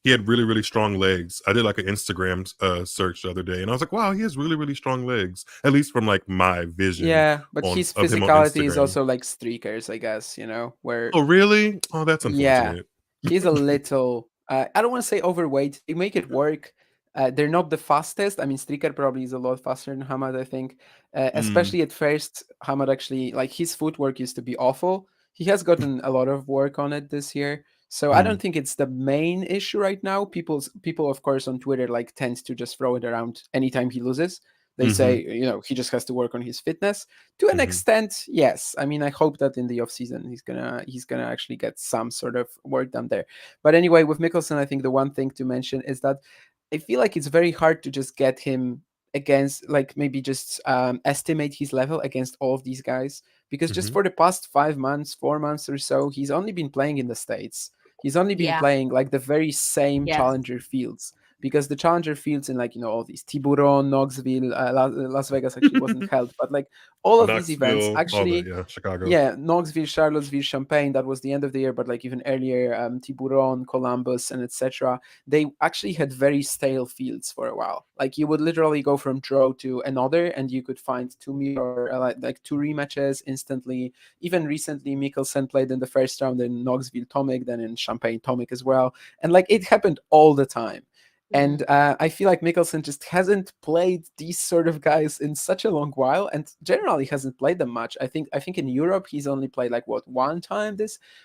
S2: he had really, really strong legs. I did like an Instagram search the other day, and I was like, wow, he has really, really strong legs, at least from like my vision.
S1: Yeah, but his physicality is also like Stricker's, I guess, where...
S2: Oh, really? Oh, that's unfortunate.
S1: Yeah, he's a little... I don't want to say overweight. They make it work. They're not the fastest. I mean, Stricker probably is a lot faster than Hamad, I think. Especially at first, Hamad actually, like, his footwork used to be awful. He has gotten a lot of work on it this year. So I don't think it's the main issue right now. People, of course, on Twitter, like, tend to just throw it around anytime he loses. They say, he just has to work on his fitness. To an extent, yes. I mean, I hope that in the offseason he's gonna actually get some sort of work done there. But anyway, with Michelsen, I think the one thing to mention is that I feel like it's very hard to just get him against, like, maybe just estimate his level against all of these guys, because just for the past 4 months or so, he's only been playing in the States. He's only been playing like the very same challenger fields, because the challenger fields in, like, all these Tiburon, Knoxville, Las Vegas actually wasn't held, but like all of these events actually,
S2: Chicago,
S1: Knoxville, Charlottesville, Champaign, that was the end of the year, but like even earlier, Tiburon, Columbus, and etc. They actually had very stale fields for a while. Like, you would literally go from draw to another, and you could find 2 like 2 rematches instantly. Even recently, Michelsen played in the first round in Knoxville Tomic, then in Champaign Tomic as well, and like it happened all the time. And I feel like Michelsen just hasn't played these sort of guys in such a long while, and generally hasn't played them much. I think in Europe he's only played like one time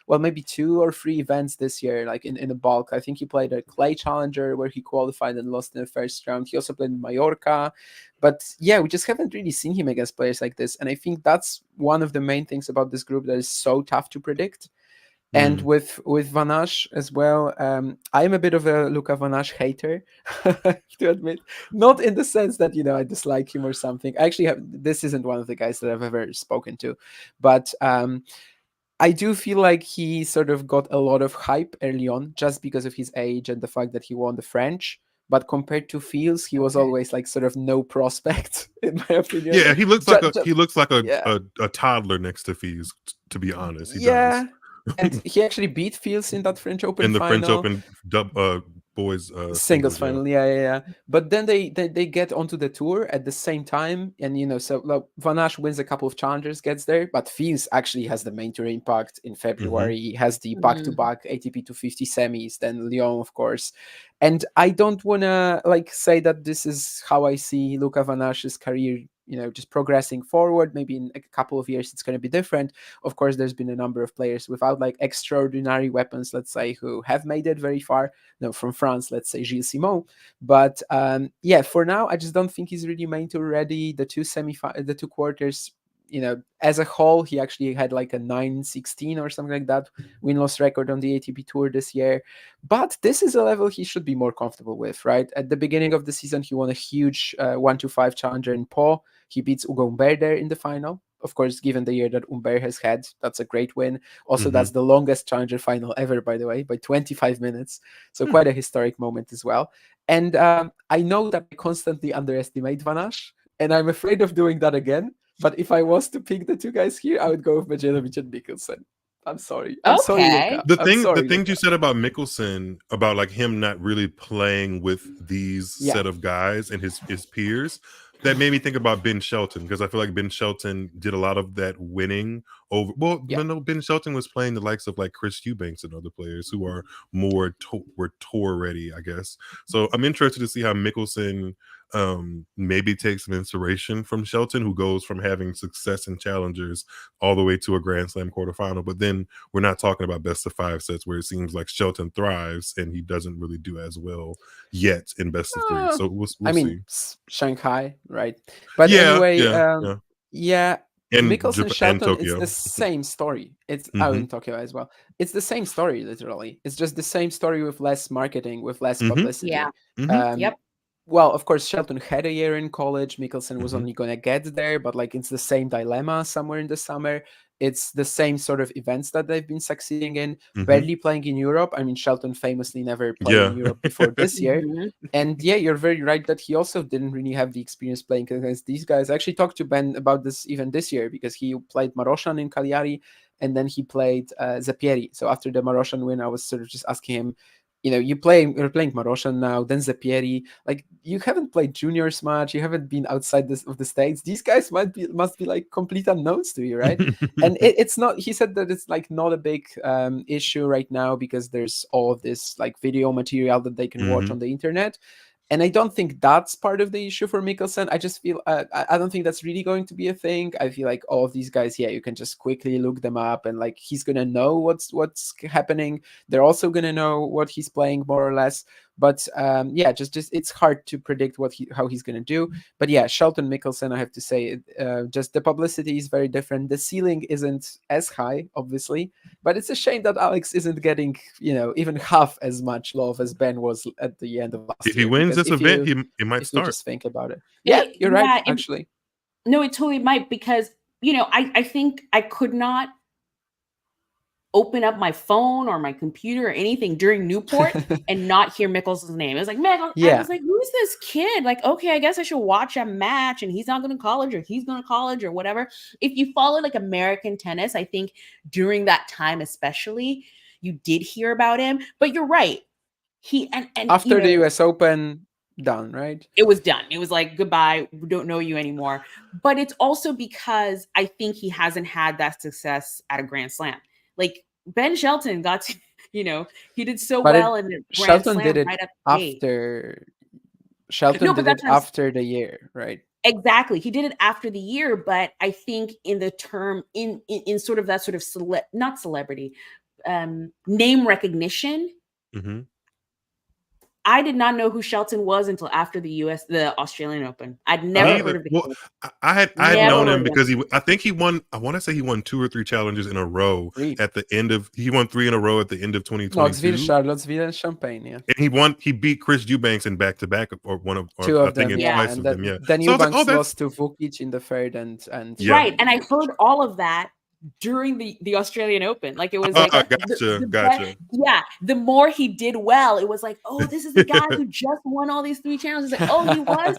S1: maybe 2 or 3 events this year, like in the bulk. I think he played a clay challenger where he qualified and lost in the first round. He also played in Mallorca, but yeah, we just haven't really seen him against players like this. And I think that's one of the main things about this group that is so tough to predict. And with Van Assche as well, I'm a bit of a Luca Van Assche hater, I have to admit. Not in the sense that, I dislike him or something. This isn't one of the guys that I've ever spoken to. But I do feel like he sort of got a lot of hype early on just because of his age and the fact that he won the French. But compared to Fils, he was always like sort of no prospect, in my opinion.
S2: Yeah, he looks like a toddler next to Fils, to be honest. He does.
S1: And he actually beat Fils in that French Open
S2: in the
S1: final.
S2: French Open boys
S1: singles final, yeah. But then they get onto the tour at the same time, and so like, Van Assche wins a couple of challengers, gets there, but Fields actually has the main tour impact in February. He has the back-to-back ATP 250 semis, then Lyon, of course. And I don't want to like say that this is how I see Luca Van Assche's career, just progressing forward. Maybe in a couple of years it's going to be different. Of course, there's been a number of players without like extraordinary weapons, let's say, who have made it very far. From France, let's say Gilles Simon. But for now, I just don't think he's really main tour ready. The two quarters, as a whole, he actually had like a 9-16 or something like that win-loss record on the ATP Tour this year. But this is a level he should be more comfortable with, right? At the beginning of the season, he won a huge 1-5 challenger in Pau. He beats Ugo Humbert there in the final. Of course, given the year that Humbert has had, that's a great win. Also, that's the longest challenger final ever, by the way, by 25 minutes. So quite a historic moment as well. And I know that I constantly underestimate Van Assche, and I'm afraid of doing that again. But if I was to pick the two guys here, I would go with Medjedovic and Michelsen. I'm sorry. Sorry, Luca.
S2: The thing you said about Michelsen, about like him not really playing with these set of guys and his peers, that made me think about Ben Shelton, because I feel like Ben Shelton did a lot of that winning over. Well, no, Ben Shelton was playing the likes of like Chris Eubanks and other players who are more were tour ready, I guess. So I'm interested to see how Michelsen maybe take some inspiration from Shelton, who goes from having success in challengers all the way to a Grand Slam quarterfinal. But then we're not talking about best of 5 sets, where it seems like Shelton thrives and he doesn't really do as well yet in best of 3. So we'll see.
S1: Shanghai, right? But anyway,
S2: And
S1: Michelsen, Shelton,
S2: Tokyo.
S1: it's the same story. It's in Tokyo as well. It's the same story, literally. It's just the same story with less marketing, with less publicity. Well, of course, Shelton had a year in college. Michelsen was only going to get there, but like it's the same dilemma somewhere in the summer. It's the same sort of events that they've been succeeding in, barely playing in Europe. I mean, Shelton famously never played in Europe before this year. And you're very right that he also didn't really have the experience playing against these guys. I actually talked to Ben about this even this year, because he played Maroshan in Cagliari and then he played Zapieri. So after the Maroshan win, I was sort of just asking him, you're playing Maroshan now, then Zapieri. Like, you haven't played juniors much. You haven't been outside of the States. These guys must be like complete unknowns to you, right? And it's not. He said that it's like not a big issue right now, because there's all of this like video material that they can watch on the internet. And I don't think that's part of the issue for Michelsen. I just feel I don't think that's really going to be a thing. I feel like all of these guys, you can just quickly look them up, and like he's gonna know what's happening. They're also gonna know what he's playing, more or less. But just it's hard to predict how he's gonna do. But Shelton, Michelsen, I have to say, just the publicity is very different. The ceiling isn't as high, obviously, but it's a shame that Alex isn't getting even half as much love as Ben was at the end of last year.
S2: If he wins this event, he might start.
S1: Just think about it. Yeah, you're right. Actually,
S3: no, it totally might, because I think I could not open up my phone or my computer or anything during Newport and not hear Michelsen's name. It was like, I was like, who's this kid? Like, okay, I guess I should watch a match, and he's not going to college, or he's going to college, or whatever. If you follow like American tennis, I think during that time especially, you did hear about him. But you're right. He and
S1: after the US Open, done, right?
S3: It was done. It was like, goodbye, we don't know you anymore. But it's also because I think he hasn't had that success at a Grand Slam. Like Ben Shelton got to, he did so well in the Grand Slam
S1: did it
S3: right
S1: after. Shelton did it after the year, right?
S3: Exactly. He did it after the year, but I think in the term, in sort of that sort of not celebrity, name recognition. I did not know who Shelton was until after the Australian Open. I'd never heard of him.
S2: Well, I had known him because I think he won. I want to say he won 2 or 3 challenges in a row at the end of. He won 3 in a row at the end of 2022.
S1: Charlottesville, and Champagne. Yeah,
S2: and he beat Chris Eubanks in back-to-back, or one of
S1: 2 of them.
S2: Twice of them.
S1: Then Eubanks lost to Vukic in the third, and
S3: right. And I heard all of that during the Australian Open. Like, it was like
S2: gotcha.
S3: Yeah, the more he did well, it was like, oh, this is the guy who just won all these 3 challenges. Like, oh, he was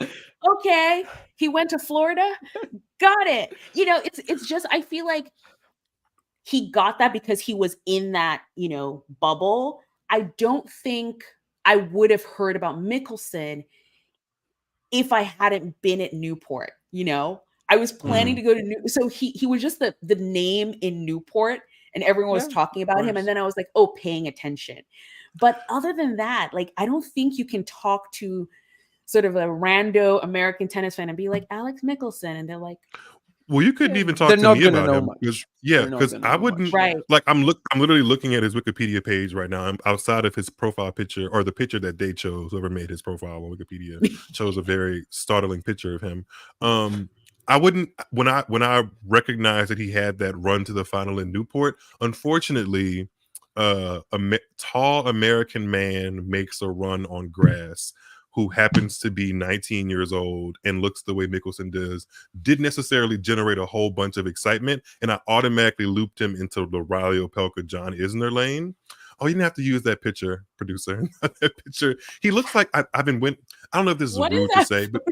S3: okay. He went to Florida. Got it. It's just, I feel like he got that because he was in that bubble. I don't think I would have heard about Michelsen if I hadn't been at Newport. You know, I was planning to go to so he was just the name in Newport, and everyone was talking about him, and then I was like, oh, paying attention. But other than that, like, I don't think you can talk to sort of a rando American tennis fan and be like, Alex Michelsen, and they're like,
S2: well, you couldn't even talk to me about him. Because I wouldn't.
S3: Right.
S2: Like, I'm literally looking at his Wikipedia page right now. I'm outside of his profile picture, or the picture that they chose. Whoever made his profile on Wikipedia chose a very startling picture of him. I wouldn't, when I recognized that he had that run to the final in Newport. Unfortunately, a tall American man makes a run on grass, who happens to be 19 years old and looks the way Michelsen does, didn't necessarily generate a whole bunch of excitement, and I automatically looped him into the Riley Opelka John Isner lane. Oh, you didn't have to use that picture, producer. That picture. He looks like I don't know if this is rude to say, but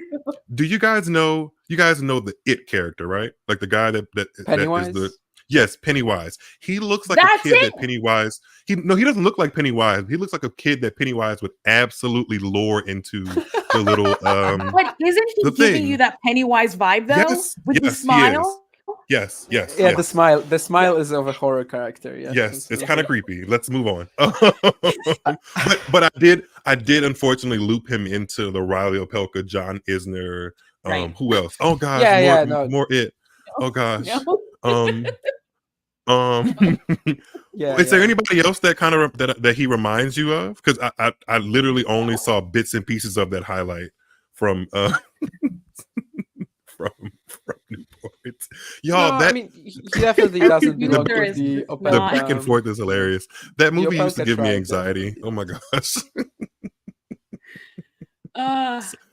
S2: do you guys know the It character, right? Like the guy that is the yes, Pennywise. He looks like a kid that Pennywise. He doesn't look like Pennywise. He looks like a kid that Pennywise would absolutely lure into the little.
S3: But isn't he giving you that Pennywise vibe though?
S2: Yes,
S3: with the smile.
S2: Yes.
S1: Yeah,
S2: yes.
S1: The smile is of a horror character.
S2: Yes, it's kind of creepy. Let's move on. but I did unfortunately loop him into the Riley Opelka, John Isner. Who else? Oh gosh, more It. Oh gosh. Is there anybody else that kind of that he reminds you of? Because I literally only saw bits and pieces of that highlight from from Newport. Y'all,
S1: I mean, he definitely doesn't belong to the Opelka.
S2: The back and forth is hilarious. That movie used to give me anxiety. Oh my gosh.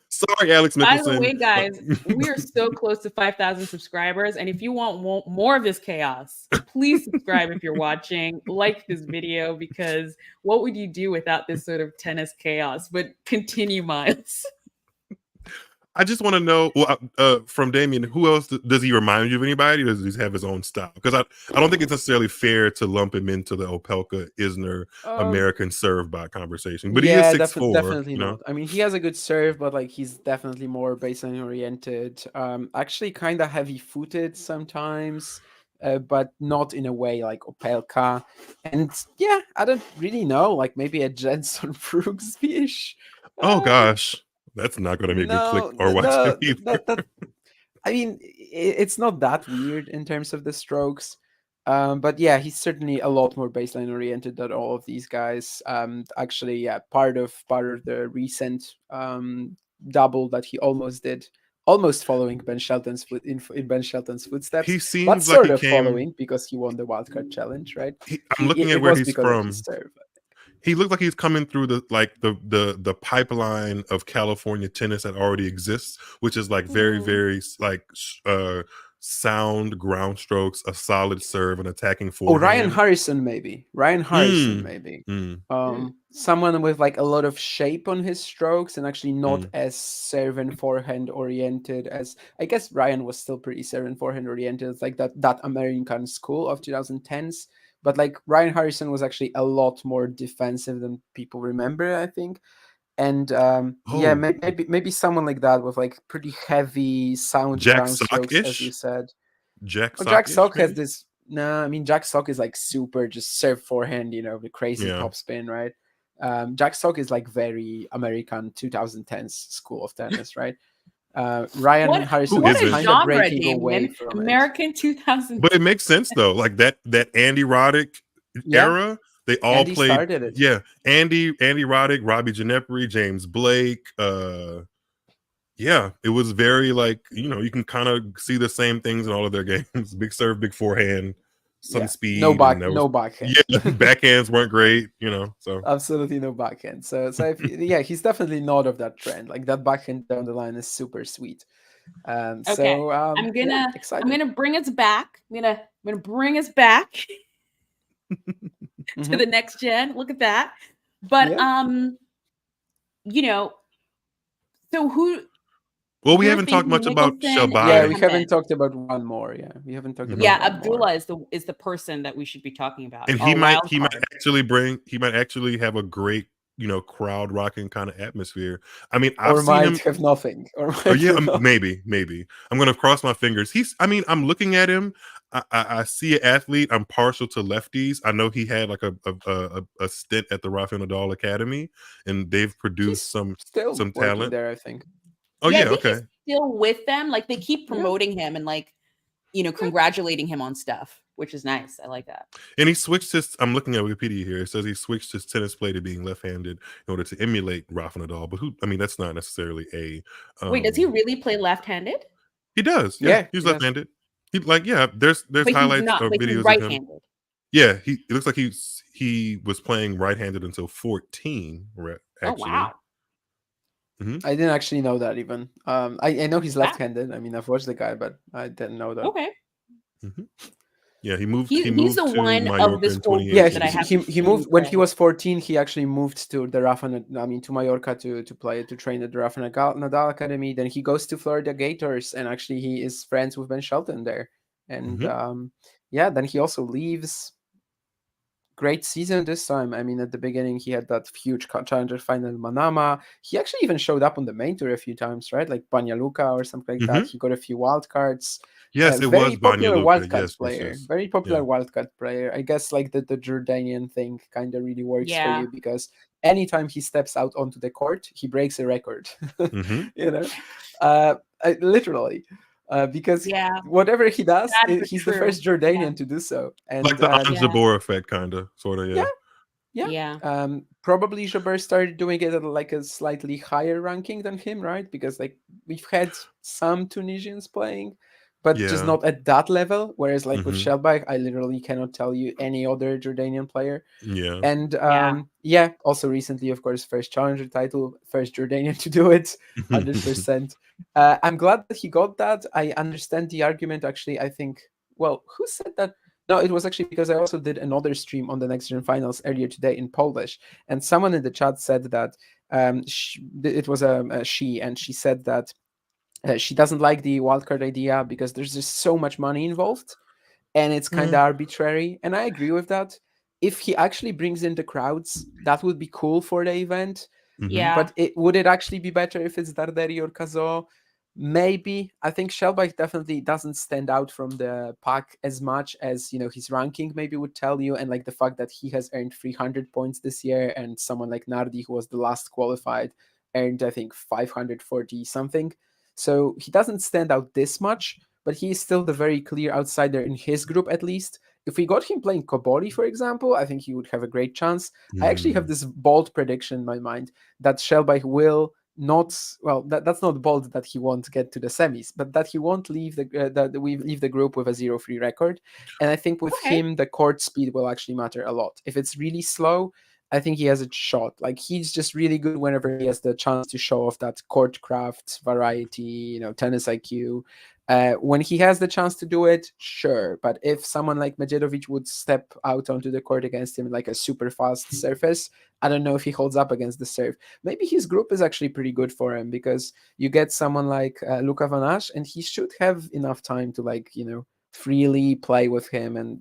S2: Sorry, Alex Michelsen.
S3: By the way, guys, we are so close to 5,000 subscribers. And if you want more of this chaos, please subscribe if you're watching. Like this video, because what would you do without this sort of tennis chaos? But continue, Miles.
S2: I just want to know, from Damian, who else does he remind you of? Anybody, or does he have his own style? Because I don't think it's necessarily fair to lump him into the Opelka Isner American serve bot conversation. But he is 6'4".
S1: Definitely not. I mean, he has a good serve, but like he's definitely more baseline oriented. Actually, kind of heavy footed sometimes, but not in a way like Opelka. And yeah, I don't really know. Like maybe a Jenson Brooks-ish.
S2: Oh gosh. That's not going to make me click or watch it either.
S1: I mean, it's not that weird in terms of the strokes. But yeah, he's certainly a lot more baseline oriented than all of these guys. Actually, yeah, part of the recent double that he almost did, almost following Ben Shelton's in Ben Shelton's footsteps.
S2: He seems
S1: but
S2: like
S1: sort
S2: he
S1: of following because he won the wildcard challenge, right?
S2: I'm looking at where he's from. He looked like he's coming through the pipeline of California tennis that already exists, which is like very, very like sound ground strokes, a solid serve, and attacking forehand.
S1: Oh, Ryan Harrison, maybe. Someone with like a lot of shape on his strokes and actually not as serve and forehand oriented as, I guess Ryan was still pretty serve and forehand oriented. It's like that American school of 2010s. But like Ryan Harrison was actually a lot more defensive than people remember, I think. And yeah, maybe someone like that with like pretty heavy sound ground strokes, as you said.
S2: Jack
S1: Sock has this. No, I mean Jack Sock is like super just serve forehand, the crazy top spin, right? Jack Sock is like very American 2010s school of tennis, right? Ryan Harrison is kind of breaking away from
S3: American 2000.
S2: But it makes sense though, like that Andy Roddick era. They all
S1: Andy
S2: played.
S1: Started it.
S2: Yeah, Andy Roddick, Robbie Ginepri, James Blake. Yeah, it was very like you can kind of see the same things in all of their games. Big serve, big forehand, some speed.
S1: No backhand.
S2: Yeah, backhands weren't great. So
S1: absolutely no backhand. So he's definitely not of that trend. Like that backhand down the line is super sweet.
S3: Okay. So I'm gonna bring us back. I'm gonna bring us back to the next gen. Look at that. But so who?
S2: Well, we haven't talked much about Shelbayh.
S1: Yeah, we haven't talked about one more. Yeah, we haven't talked about.
S3: Yeah, Abdullah is the person that we should be talking about.
S2: And he might actually have a great crowd rocking kind of atmosphere. I mean, I've
S1: Or
S2: seen
S1: might
S2: him.
S1: have nothing. Or
S2: Oh
S1: might
S2: yeah,
S1: have nothing.
S2: maybe. I'm gonna cross my fingers. I'm looking at him. I see an athlete. I'm partial to lefties. I know he had like a stint at the Rafael Nadal Academy, and they've produced
S1: He's
S2: some
S1: still working
S2: talent.
S1: there, I think.
S2: Oh
S3: yeah,
S2: yeah,
S3: I think
S2: okay.
S3: he's still with them. Like they keep
S1: Yeah.
S3: promoting him and like, congratulating him on stuff, which is nice. I like that.
S2: And he switched his. I'm looking at Wikipedia here. It says he switched his tennis play to being left-handed in order to emulate Rafa Nadal. But that's not necessarily a.
S3: Wait, does he really play left-handed?
S2: He does. Yeah,
S1: Yeah,
S2: he's
S1: he does.
S2: left-handed. There's
S3: But he's
S2: highlights
S3: not.
S2: or
S3: But he's
S2: videos of him.
S3: right-handed.
S2: Yeah, it looks like he was playing right-handed until 14.
S3: Oh
S2: Actually,
S3: wow.
S1: I didn't actually know that even. I know he's
S3: Wow.
S1: left-handed. I mean, I've watched the guy, but I didn't know that.
S3: Okay.
S2: yeah, he moved.
S3: He's
S2: to
S3: the one
S2: Mallorca
S3: of this
S2: in
S3: whole
S2: 2018.
S1: Yeah,
S3: group that I have.
S1: he moved when he was 14. He actually moved to the to Mallorca to train at the Rafa Nadal Academy. Then he goes to Florida Gators, and actually he is friends with Ben Shelton there. And then he also leaves. Great season this time. I mean, at the beginning he had that huge challenger final in Manama. He actually even showed up on the main tour a few times, right? Like Banja Luka or something like that. He got a few wild cards.
S2: Yes, it
S1: very
S2: was
S1: popular
S2: Banja Luka.
S1: wildcard player.
S2: Yes.
S1: Very popular
S2: Yeah.
S1: wildcard player. I guess like the Jordanian thing kind of really works for
S3: Yeah.
S1: you because anytime he steps out onto the court, he breaks a record. Literally. Because whatever he does, he's the first Jordanian to do so. And
S2: like the Ange Jabeur effect, kind of, sort of,
S1: yeah. Probably Jabeur started doing it at like a slightly higher ranking than him, right? Because like we've had some Tunisians playing, but just not at that level. Whereas like with Shelbayh, I literally cannot tell you any other Jordanian player.
S2: Yeah.
S1: And also recently, of course, first challenger title, first Jordanian to do it, 100%. I'm glad that he got that. I understand the argument. Actually, I think, well, who said that? No, it was actually because I also did another stream on the NextGen Finals earlier today in Polish, and someone in the chat said that it was she, and she said that she doesn't like the wildcard idea because there's just so much money involved, and it's kind of arbitrary. And I agree with that. If he actually brings in the crowds, that would be cool for the event.
S3: Yeah.
S1: But would it actually be better if it's Darderi or Cazaux? Maybe. I think Shelbayh definitely doesn't stand out from the pack as much as his ranking maybe would tell you, and like the fact that he has earned 300 points this year, and someone like Nardi, who was the last qualified, earned I think 540 something. So he doesn't stand out this much, but he is still the very clear outsider in his group at least. If we got him playing Cobolli, for example, I think he would have a great chance. I actually have this bold prediction in my mind that Shelbayh will not, well, that's not bold that he won't get to the semis, but that he won't leave that we leave the group with a 0-3 record. And I think with him, the court speed will actually matter a lot. If it's really slow, I think he has a shot. Like he's just really good whenever he has the chance to show off that court craft, variety, tennis IQ. When he has the chance to do it, sure. But if someone like Medjedovic would step out onto the court against him like a super fast surface, I don't know if he holds up against the serve. Maybe his group is actually pretty good for him because you get someone like Luca Van Assche, and he should have enough time to freely play with him and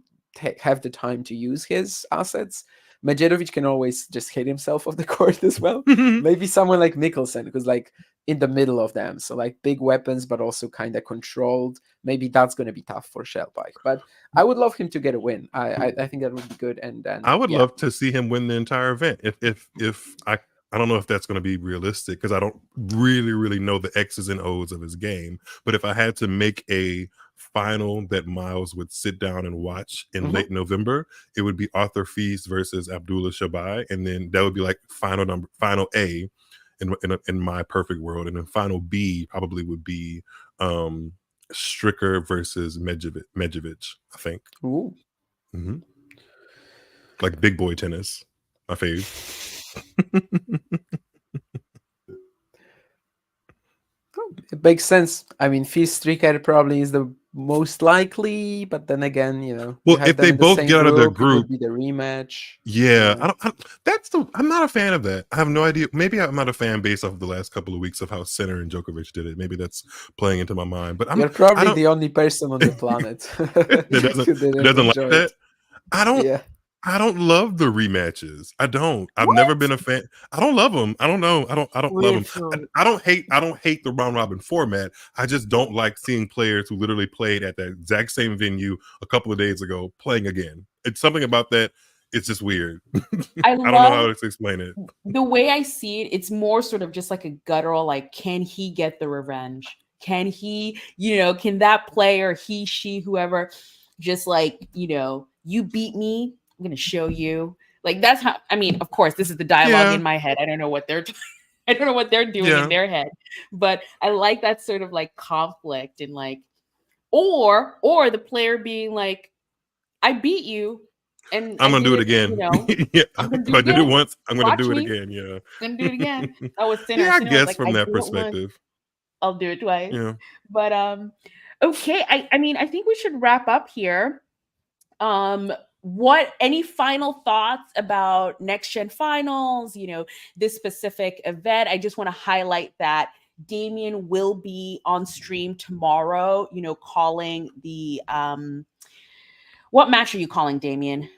S1: have the time to use his assets. Medjedovic can always just hit himself off the court as well. Maybe someone like Michelsen, who's like in the middle of them. So like big weapons, but also kind of controlled. Maybe that's going to be tough for Shelbayh. But I would love him to get a win. I think that would be good. And then
S2: I would love to see him win the entire event. If I don't know if that's going to be realistic because I don't really know the X's and O's of his game. But if I had to make a final that Miles would sit down and watch in late November, it would be Arthur Feast versus Abdullah Shelbayh, and then that would be like final A in my perfect world, and then final B probably would be Stricker versus Medjedovic, I think.
S1: Ooh.
S2: Like big boy tennis, my fave.
S1: It makes sense. I mean, Feast Stricker probably is the most likely, but then again,
S2: well, if they both get out of their group,
S1: it would be the rematch.
S2: Yeah, I'm not a fan of that. I have no idea. Maybe I'm not a fan based off of the last couple of weeks of how Sinner and Djokovic did it. Maybe that's playing into my mind. But
S1: you're probably the only person on the planet
S2: that doesn't like that. I don't.
S1: Yeah.
S2: I don't love the rematches. I don't. I've never been a fan. I don't love them. I don't know. I don't love them. I don't hate the round robin format. I just don't like seeing players who literally played at that exact same venue a couple of days ago playing again. It's something about that. It's just weird. I don't know how to explain it.
S3: The way I see it, it's more sort of just like a guttural, like, can he get the revenge? Can he, can that player, he, she, whoever, just like, you beat me, I'm gonna show you. Like, that's how, I mean, of course, this is the dialogue in my head. I don't know what they're doing in their head, but I like that sort of like conflict and like, or the player being like, I beat you and
S2: I'm gonna do it again. Yeah,
S3: I
S2: did it once, I'm gonna do it again. Yeah,
S3: I'm gonna do it again. That was Sinner.
S2: Yeah, I
S3: Sinner
S2: guess
S3: like,
S2: from that perspective,
S3: I'll do it twice.
S2: Yeah,
S3: but okay. I mean, I think we should wrap up here. Any final thoughts about NextGen Finals, this specific event? I just want to highlight that Damian will be on stream tomorrow, calling the what match are you calling, Damian?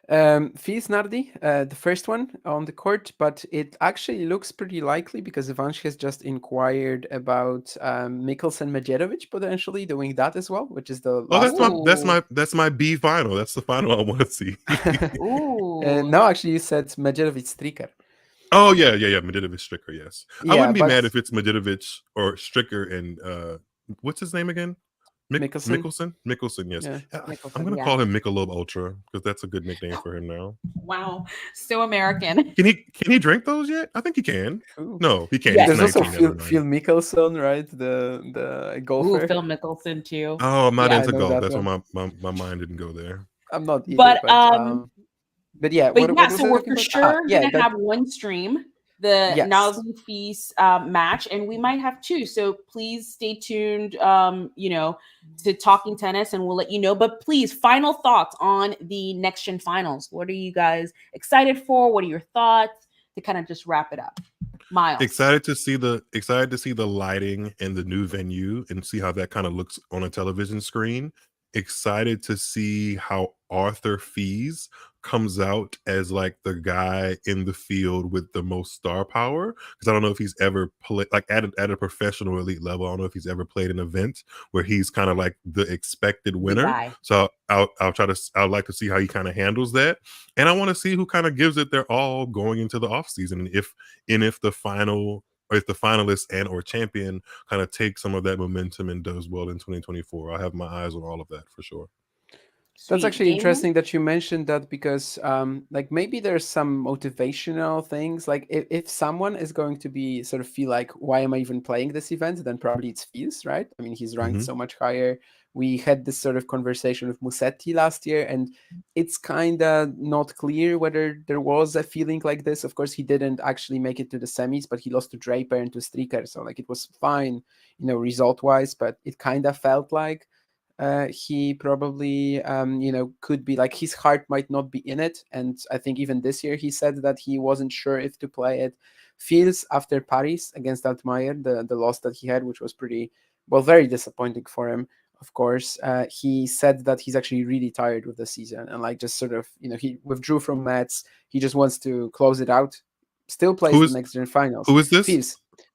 S1: Fils Nardi, the first one on the court, but it actually looks pretty likely because Van Assche has just inquired about Michelsen Medjedovic potentially doing that as well, which is the last
S2: that's my B final. That's the final I want to see.
S1: No, actually, you said Medjedovic Stricker.
S2: Oh yeah, Medjedovic Stricker. Yes, I wouldn't be mad if it's Medjedovic or Stricker and what's his name again? Michelsen, yes.
S3: Yeah,
S2: I'm gonna call him Michelob Ultra because that's a good nickname for him now.
S3: Wow, so American.
S2: Can he drink those yet? I think he can.
S1: Ooh.
S2: No, he can't.
S1: Yeah. There's also Phil Mickelson, right? The golfer.
S3: Ooh, Phil Mickelson too.
S2: Oh, I'm not into golf. That's why my mind didn't go there.
S1: I'm not either. But yeah.
S3: So we're for sure gonna have one stream. The Nardi Feast match, and we might have two. So please stay tuned, to Talking Tennis, and we'll let you know. But please, final thoughts on the NextGen Finals. What are you guys excited for? What are your thoughts to kind of just wrap it up? Miles,
S2: excited to see the lighting and the new venue and see how that kind of looks on a television screen. Excited to see how Arthur Fees comes out as like the guy in the field with the most star power, because I don't know if he's ever played like at a professional elite level. I don't know if he's ever played an event where he's kind of like the expected winner. So I'd like to see how he kind of handles that, and I want to see who kind of gives it their all going into the off season, and if the finalist and or champion kind of take some of that momentum and does well in 2024. I'll have my eyes on all of that for sure.
S1: That's actually interesting that you mentioned that, because like maybe there's some motivational things. Like if someone is going to be sort of feel like, why am I even playing this event? Then probably it's Fils, right? I mean, he's ranked so much higher. We had this sort of conversation with Musetti last year, and it's kind of not clear whether there was a feeling like this. Of course, he didn't actually make it to the semis, but he lost to Draper and to Stricker. So like it was fine, result-wise, but it kind of felt like he probably, could be like his heart might not be in it. And I think even this year he said that he wasn't sure if to play it. Fils after Paris against Altmaier, the loss that he had, which was very disappointing for him. Of course, he said that he's actually really tired with the season and like just sort of, he withdrew from Mets. He just wants to close it out. Still plays the NextGen Finals.
S2: Who is this?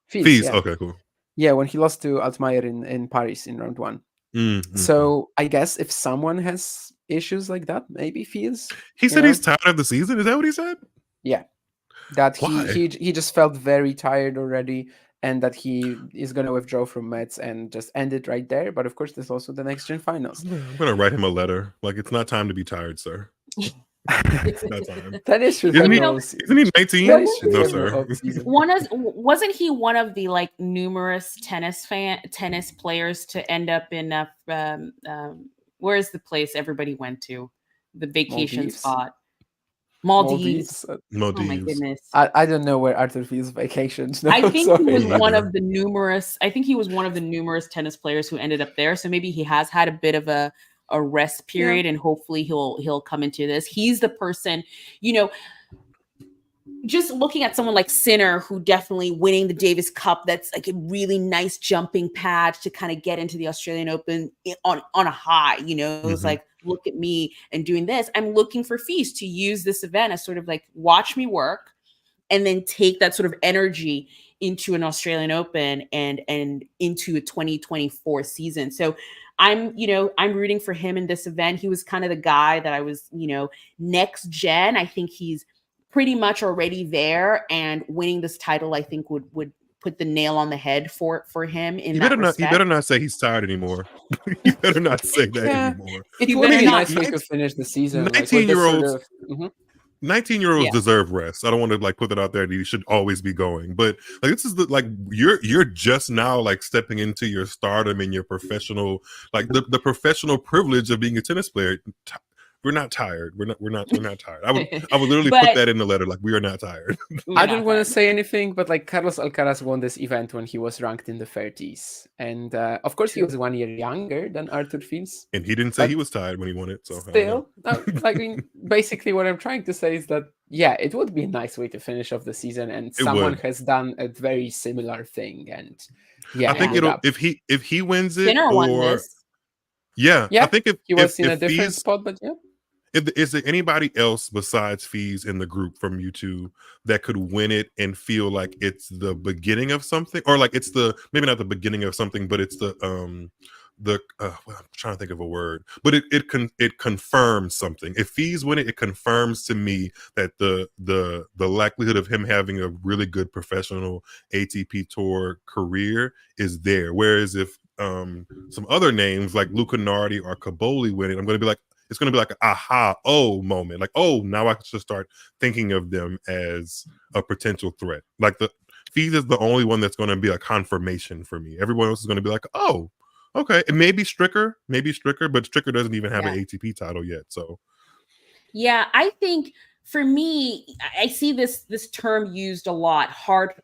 S1: Fils.
S2: Yeah. Okay, cool.
S1: Yeah, when he lost to Altmaier in Paris in round 1. So I guess if someone has issues like that, maybe Fils.
S2: He said he's tired of the season. Is that what he said?
S1: Yeah, that he just felt very tired already, and that he is going to withdraw from Mets and just end it right there. But of course, there's also the NextGen Finals.
S2: I'm going to write him a letter. Like, it's not time to be tired, sir.
S1: That is true.
S2: Isn't he 19? No, sir.
S3: Wasn't he one of the like numerous tennis players to end up in where is the place everybody went to, the vacation spot? Maldives. Oh my goodness.
S1: I don't know where Arthur Fils vacations. No,
S3: I think he was one of the numerous. I think he was one of the numerous tennis players who ended up there. So maybe he has had a bit of a rest period, and hopefully he'll come into this. He's the person, just looking at someone like Sinner, who definitely winning the Davis Cup, that's like a really nice jumping pad to kind of get into the Australian Open on a high, it's like, look at me and doing this. I'm looking for Feast to use this event as sort of like, watch me work and then take that sort of energy into an Australian Open and into a 2024 season. So I'm rooting for him in this event. He was kind of the guy that I was, next gen. I think he's pretty much already there, and winning this title, I think would put the nail on the head for him in that respect.
S2: He better not say he's tired anymore. He better not say that anymore.
S1: It would be a nice way to finish the season.
S2: 19-year-olds 19-year-olds deserve rest. I don't want to like put that out there that you should always be going, but like this is you're just now like stepping into your stardom and your professional, like the professional privilege of being a tennis player. We're not tired. We're not tired. I would literally put that in the letter, like we are not tired.
S1: I don't want to say anything, but like Carlos Alcaraz won this event when he was ranked in the 30s, and of course he was 1 year younger than Arthur Fils.
S2: And he didn't say he was tired when he won it. So
S1: still, I mean, basically what I'm trying to say is that it would be a nice way to finish off the season, and someone has done a very similar thing, and I
S2: think if he wins it,
S3: Sinner won this.
S2: I think if
S1: he was in a different
S2: Fils,
S1: spot, but
S2: is there anybody else besides Fees in the group from you two that could win it and feel like it's the beginning of something, or like it's maybe not the beginning of something, but it's I'm trying to think of a word, but it confirms something. If Fees win it, it confirms to me that the likelihood of him having a really good professional ATP Tour career is there. Whereas if some other names like Luca Nardi or Cobolli win it, I'm going to be like, it's going to be like an aha, moment. Like, now I should start thinking of them as a potential threat. Like the Fees is the only one that's going to be a confirmation for me. Everyone else is going to be like, oh, okay. And maybe Stricker, but Stricker doesn't even have an ATP title yet. So,
S3: I think for me, I see this term used a lot: heart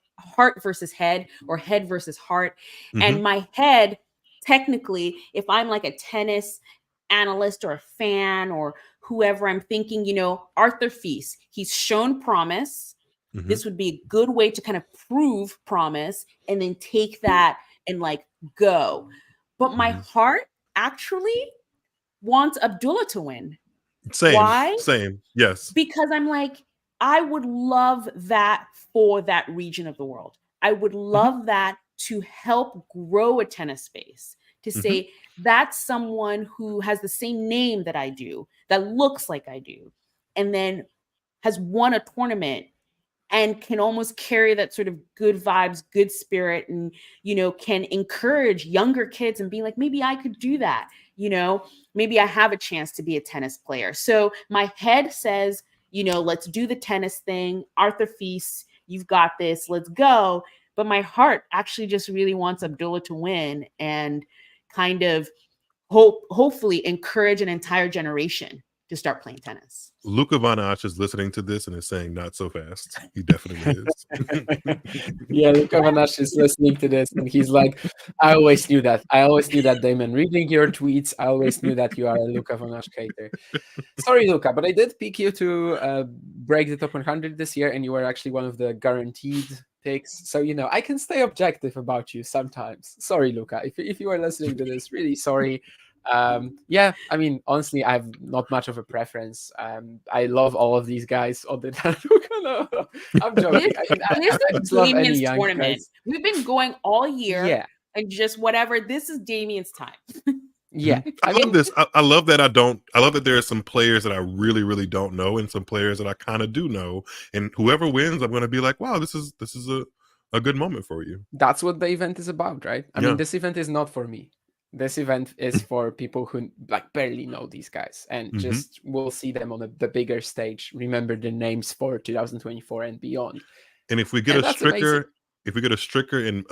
S3: versus head, or head versus heart. Mm-hmm. And my head, technically, if I'm like a tennis analyst or a fan or whoever, I'm thinking, Arthur Fils, he's shown promise. Mm-hmm. This would be a good way to kind of prove promise and then take that and like go. But my heart actually wants Abdullah to win.
S2: Same.
S3: Why?
S2: Same. Yes.
S3: Because I'm like, I would love that for that region of the world. I would love that to help grow a tennis space, to say that's someone who has the same name that I do, that looks like I do, and then has won a tournament and can almost carry that sort of good vibes, good spirit, and, can encourage younger kids and be like, maybe I could do that. Maybe I have a chance to be a tennis player. So my head says, let's do the tennis thing. Arthur Fils, you've got this, let's go. But my heart actually just really wants Abdullah to win and kind of hopefully encourage an entire generation to start playing tennis.
S2: Luca Van Assche is listening to this and is saying, not so fast. He definitely is.
S1: Luca Van Assche is listening to this and he's like, I always knew that, Damon. Reading your tweets, I always knew that you are a Luca Van Assche hater. Sorry, Luca, but I did pick you to break the top 100 this year, and you were actually one of the guaranteed picks. So, I can stay objective about you sometimes. Sorry, Luca. If you are listening to this, really sorry. I mean, honestly, I have not much of a preference. I love all of these guys all the time. No, I'm joking.
S3: This is Damian's tournament. We've been going all year, and just whatever. This is Damian's time.
S2: I love this. I love that I love that there are some players that I really, really don't know, and some players that I kind of do know. And whoever wins, I'm going to be like, wow, this is a good moment for you.
S1: That's what the event is about, right? I mean, this event is not for me. This event is for people who like barely know these guys and just will see them on the bigger stage, remember the names for 2024 and beyond.
S2: And if we get a Stricker, in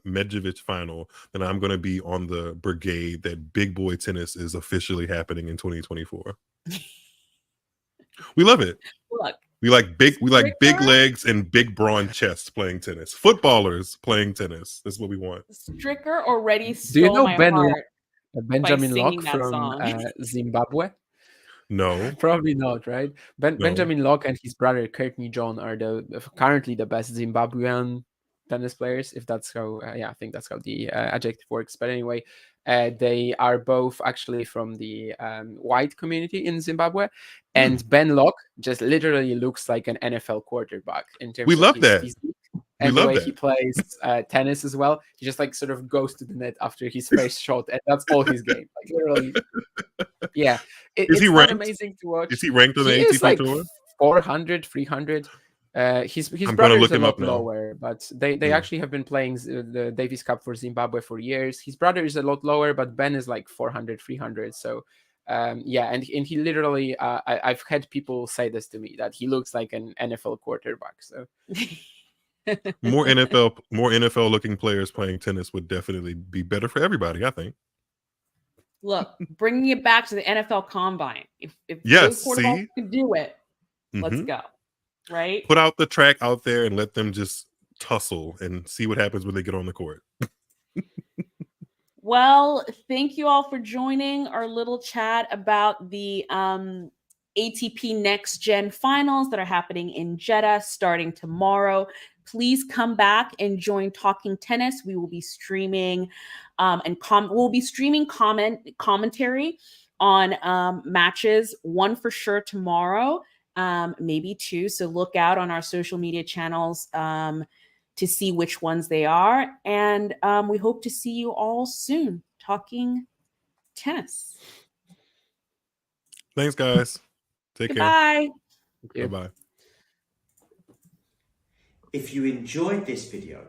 S2: Medjedovic final, then I'm going to be on the brigade that big boy tennis is officially happening in 2024. We love it.
S3: Look,
S2: we like big legs and big brawn chests playing tennis. Footballers playing tennis. That's what we want.
S3: Stricker already stole
S1: Do you know
S3: my heart
S1: Benjamin Locke from Zimbabwe?
S2: No,
S1: probably not, right?
S2: No.
S1: Benjamin Locke and his brother Courtney John are currently the best Zimbabwean tennis players, if that's how, I think that's how the adjective works. But anyway, they are both actually from the white community in Zimbabwe. And Ben Locke just literally looks like an NFL quarterback in terms
S2: We
S1: of
S2: love
S1: his
S2: that.
S1: physique
S2: We
S1: and the
S2: love
S1: way
S2: that.
S1: he plays tennis as well. He just like sort of goes to the net after his first shot, and that's all his game. Like literally, yeah.
S2: Is he
S1: It's
S2: ranked?
S1: not amazing to watch.
S2: Is he ranked on the
S1: He is
S2: ATP
S1: like
S2: tour?
S1: 400, 300. His
S2: I'm
S1: brother
S2: gonna
S1: is
S2: look
S1: a
S2: him
S1: lot
S2: up now.
S1: lower, but they actually have been playing the Davis Cup for Zimbabwe for years. His brother is a lot lower, but Ben is like 400, 300. So yeah, and he literally, I've had people say this to me, that he looks like an NFL quarterback. So
S2: More NFL looking players playing tennis would definitely be better for everybody, I think.
S3: Look, bringing it back to the NFL Combine. If
S2: Yes,
S3: those quarterbacks
S2: see?
S3: can do it, let's
S2: Mhm.
S3: go. Right?
S2: Put out the track out there and let them just tussle and see what happens when they get on the court.
S3: Well, thank you all for joining our little chat about the ATP NextGen Finals that are happening in Jeddah starting tomorrow. Please come back and join Talking Tennis. We will be streaming commentary on matches. One for sure tomorrow, maybe two. So look out on our social media channels to see which ones they are. And we hope to see you all soon talking tennis.
S2: Thanks, guys. Take
S3: Goodbye.
S2: care. Bye-bye.
S4: If you enjoyed this video,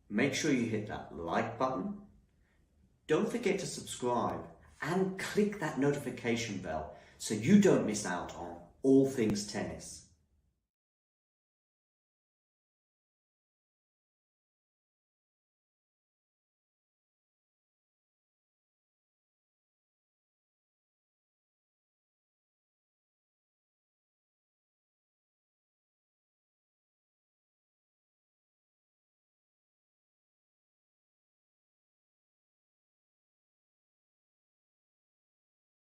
S4: make sure you hit that like button. Don't forget to subscribe and click that notification bell so you don't miss out on all things tennis.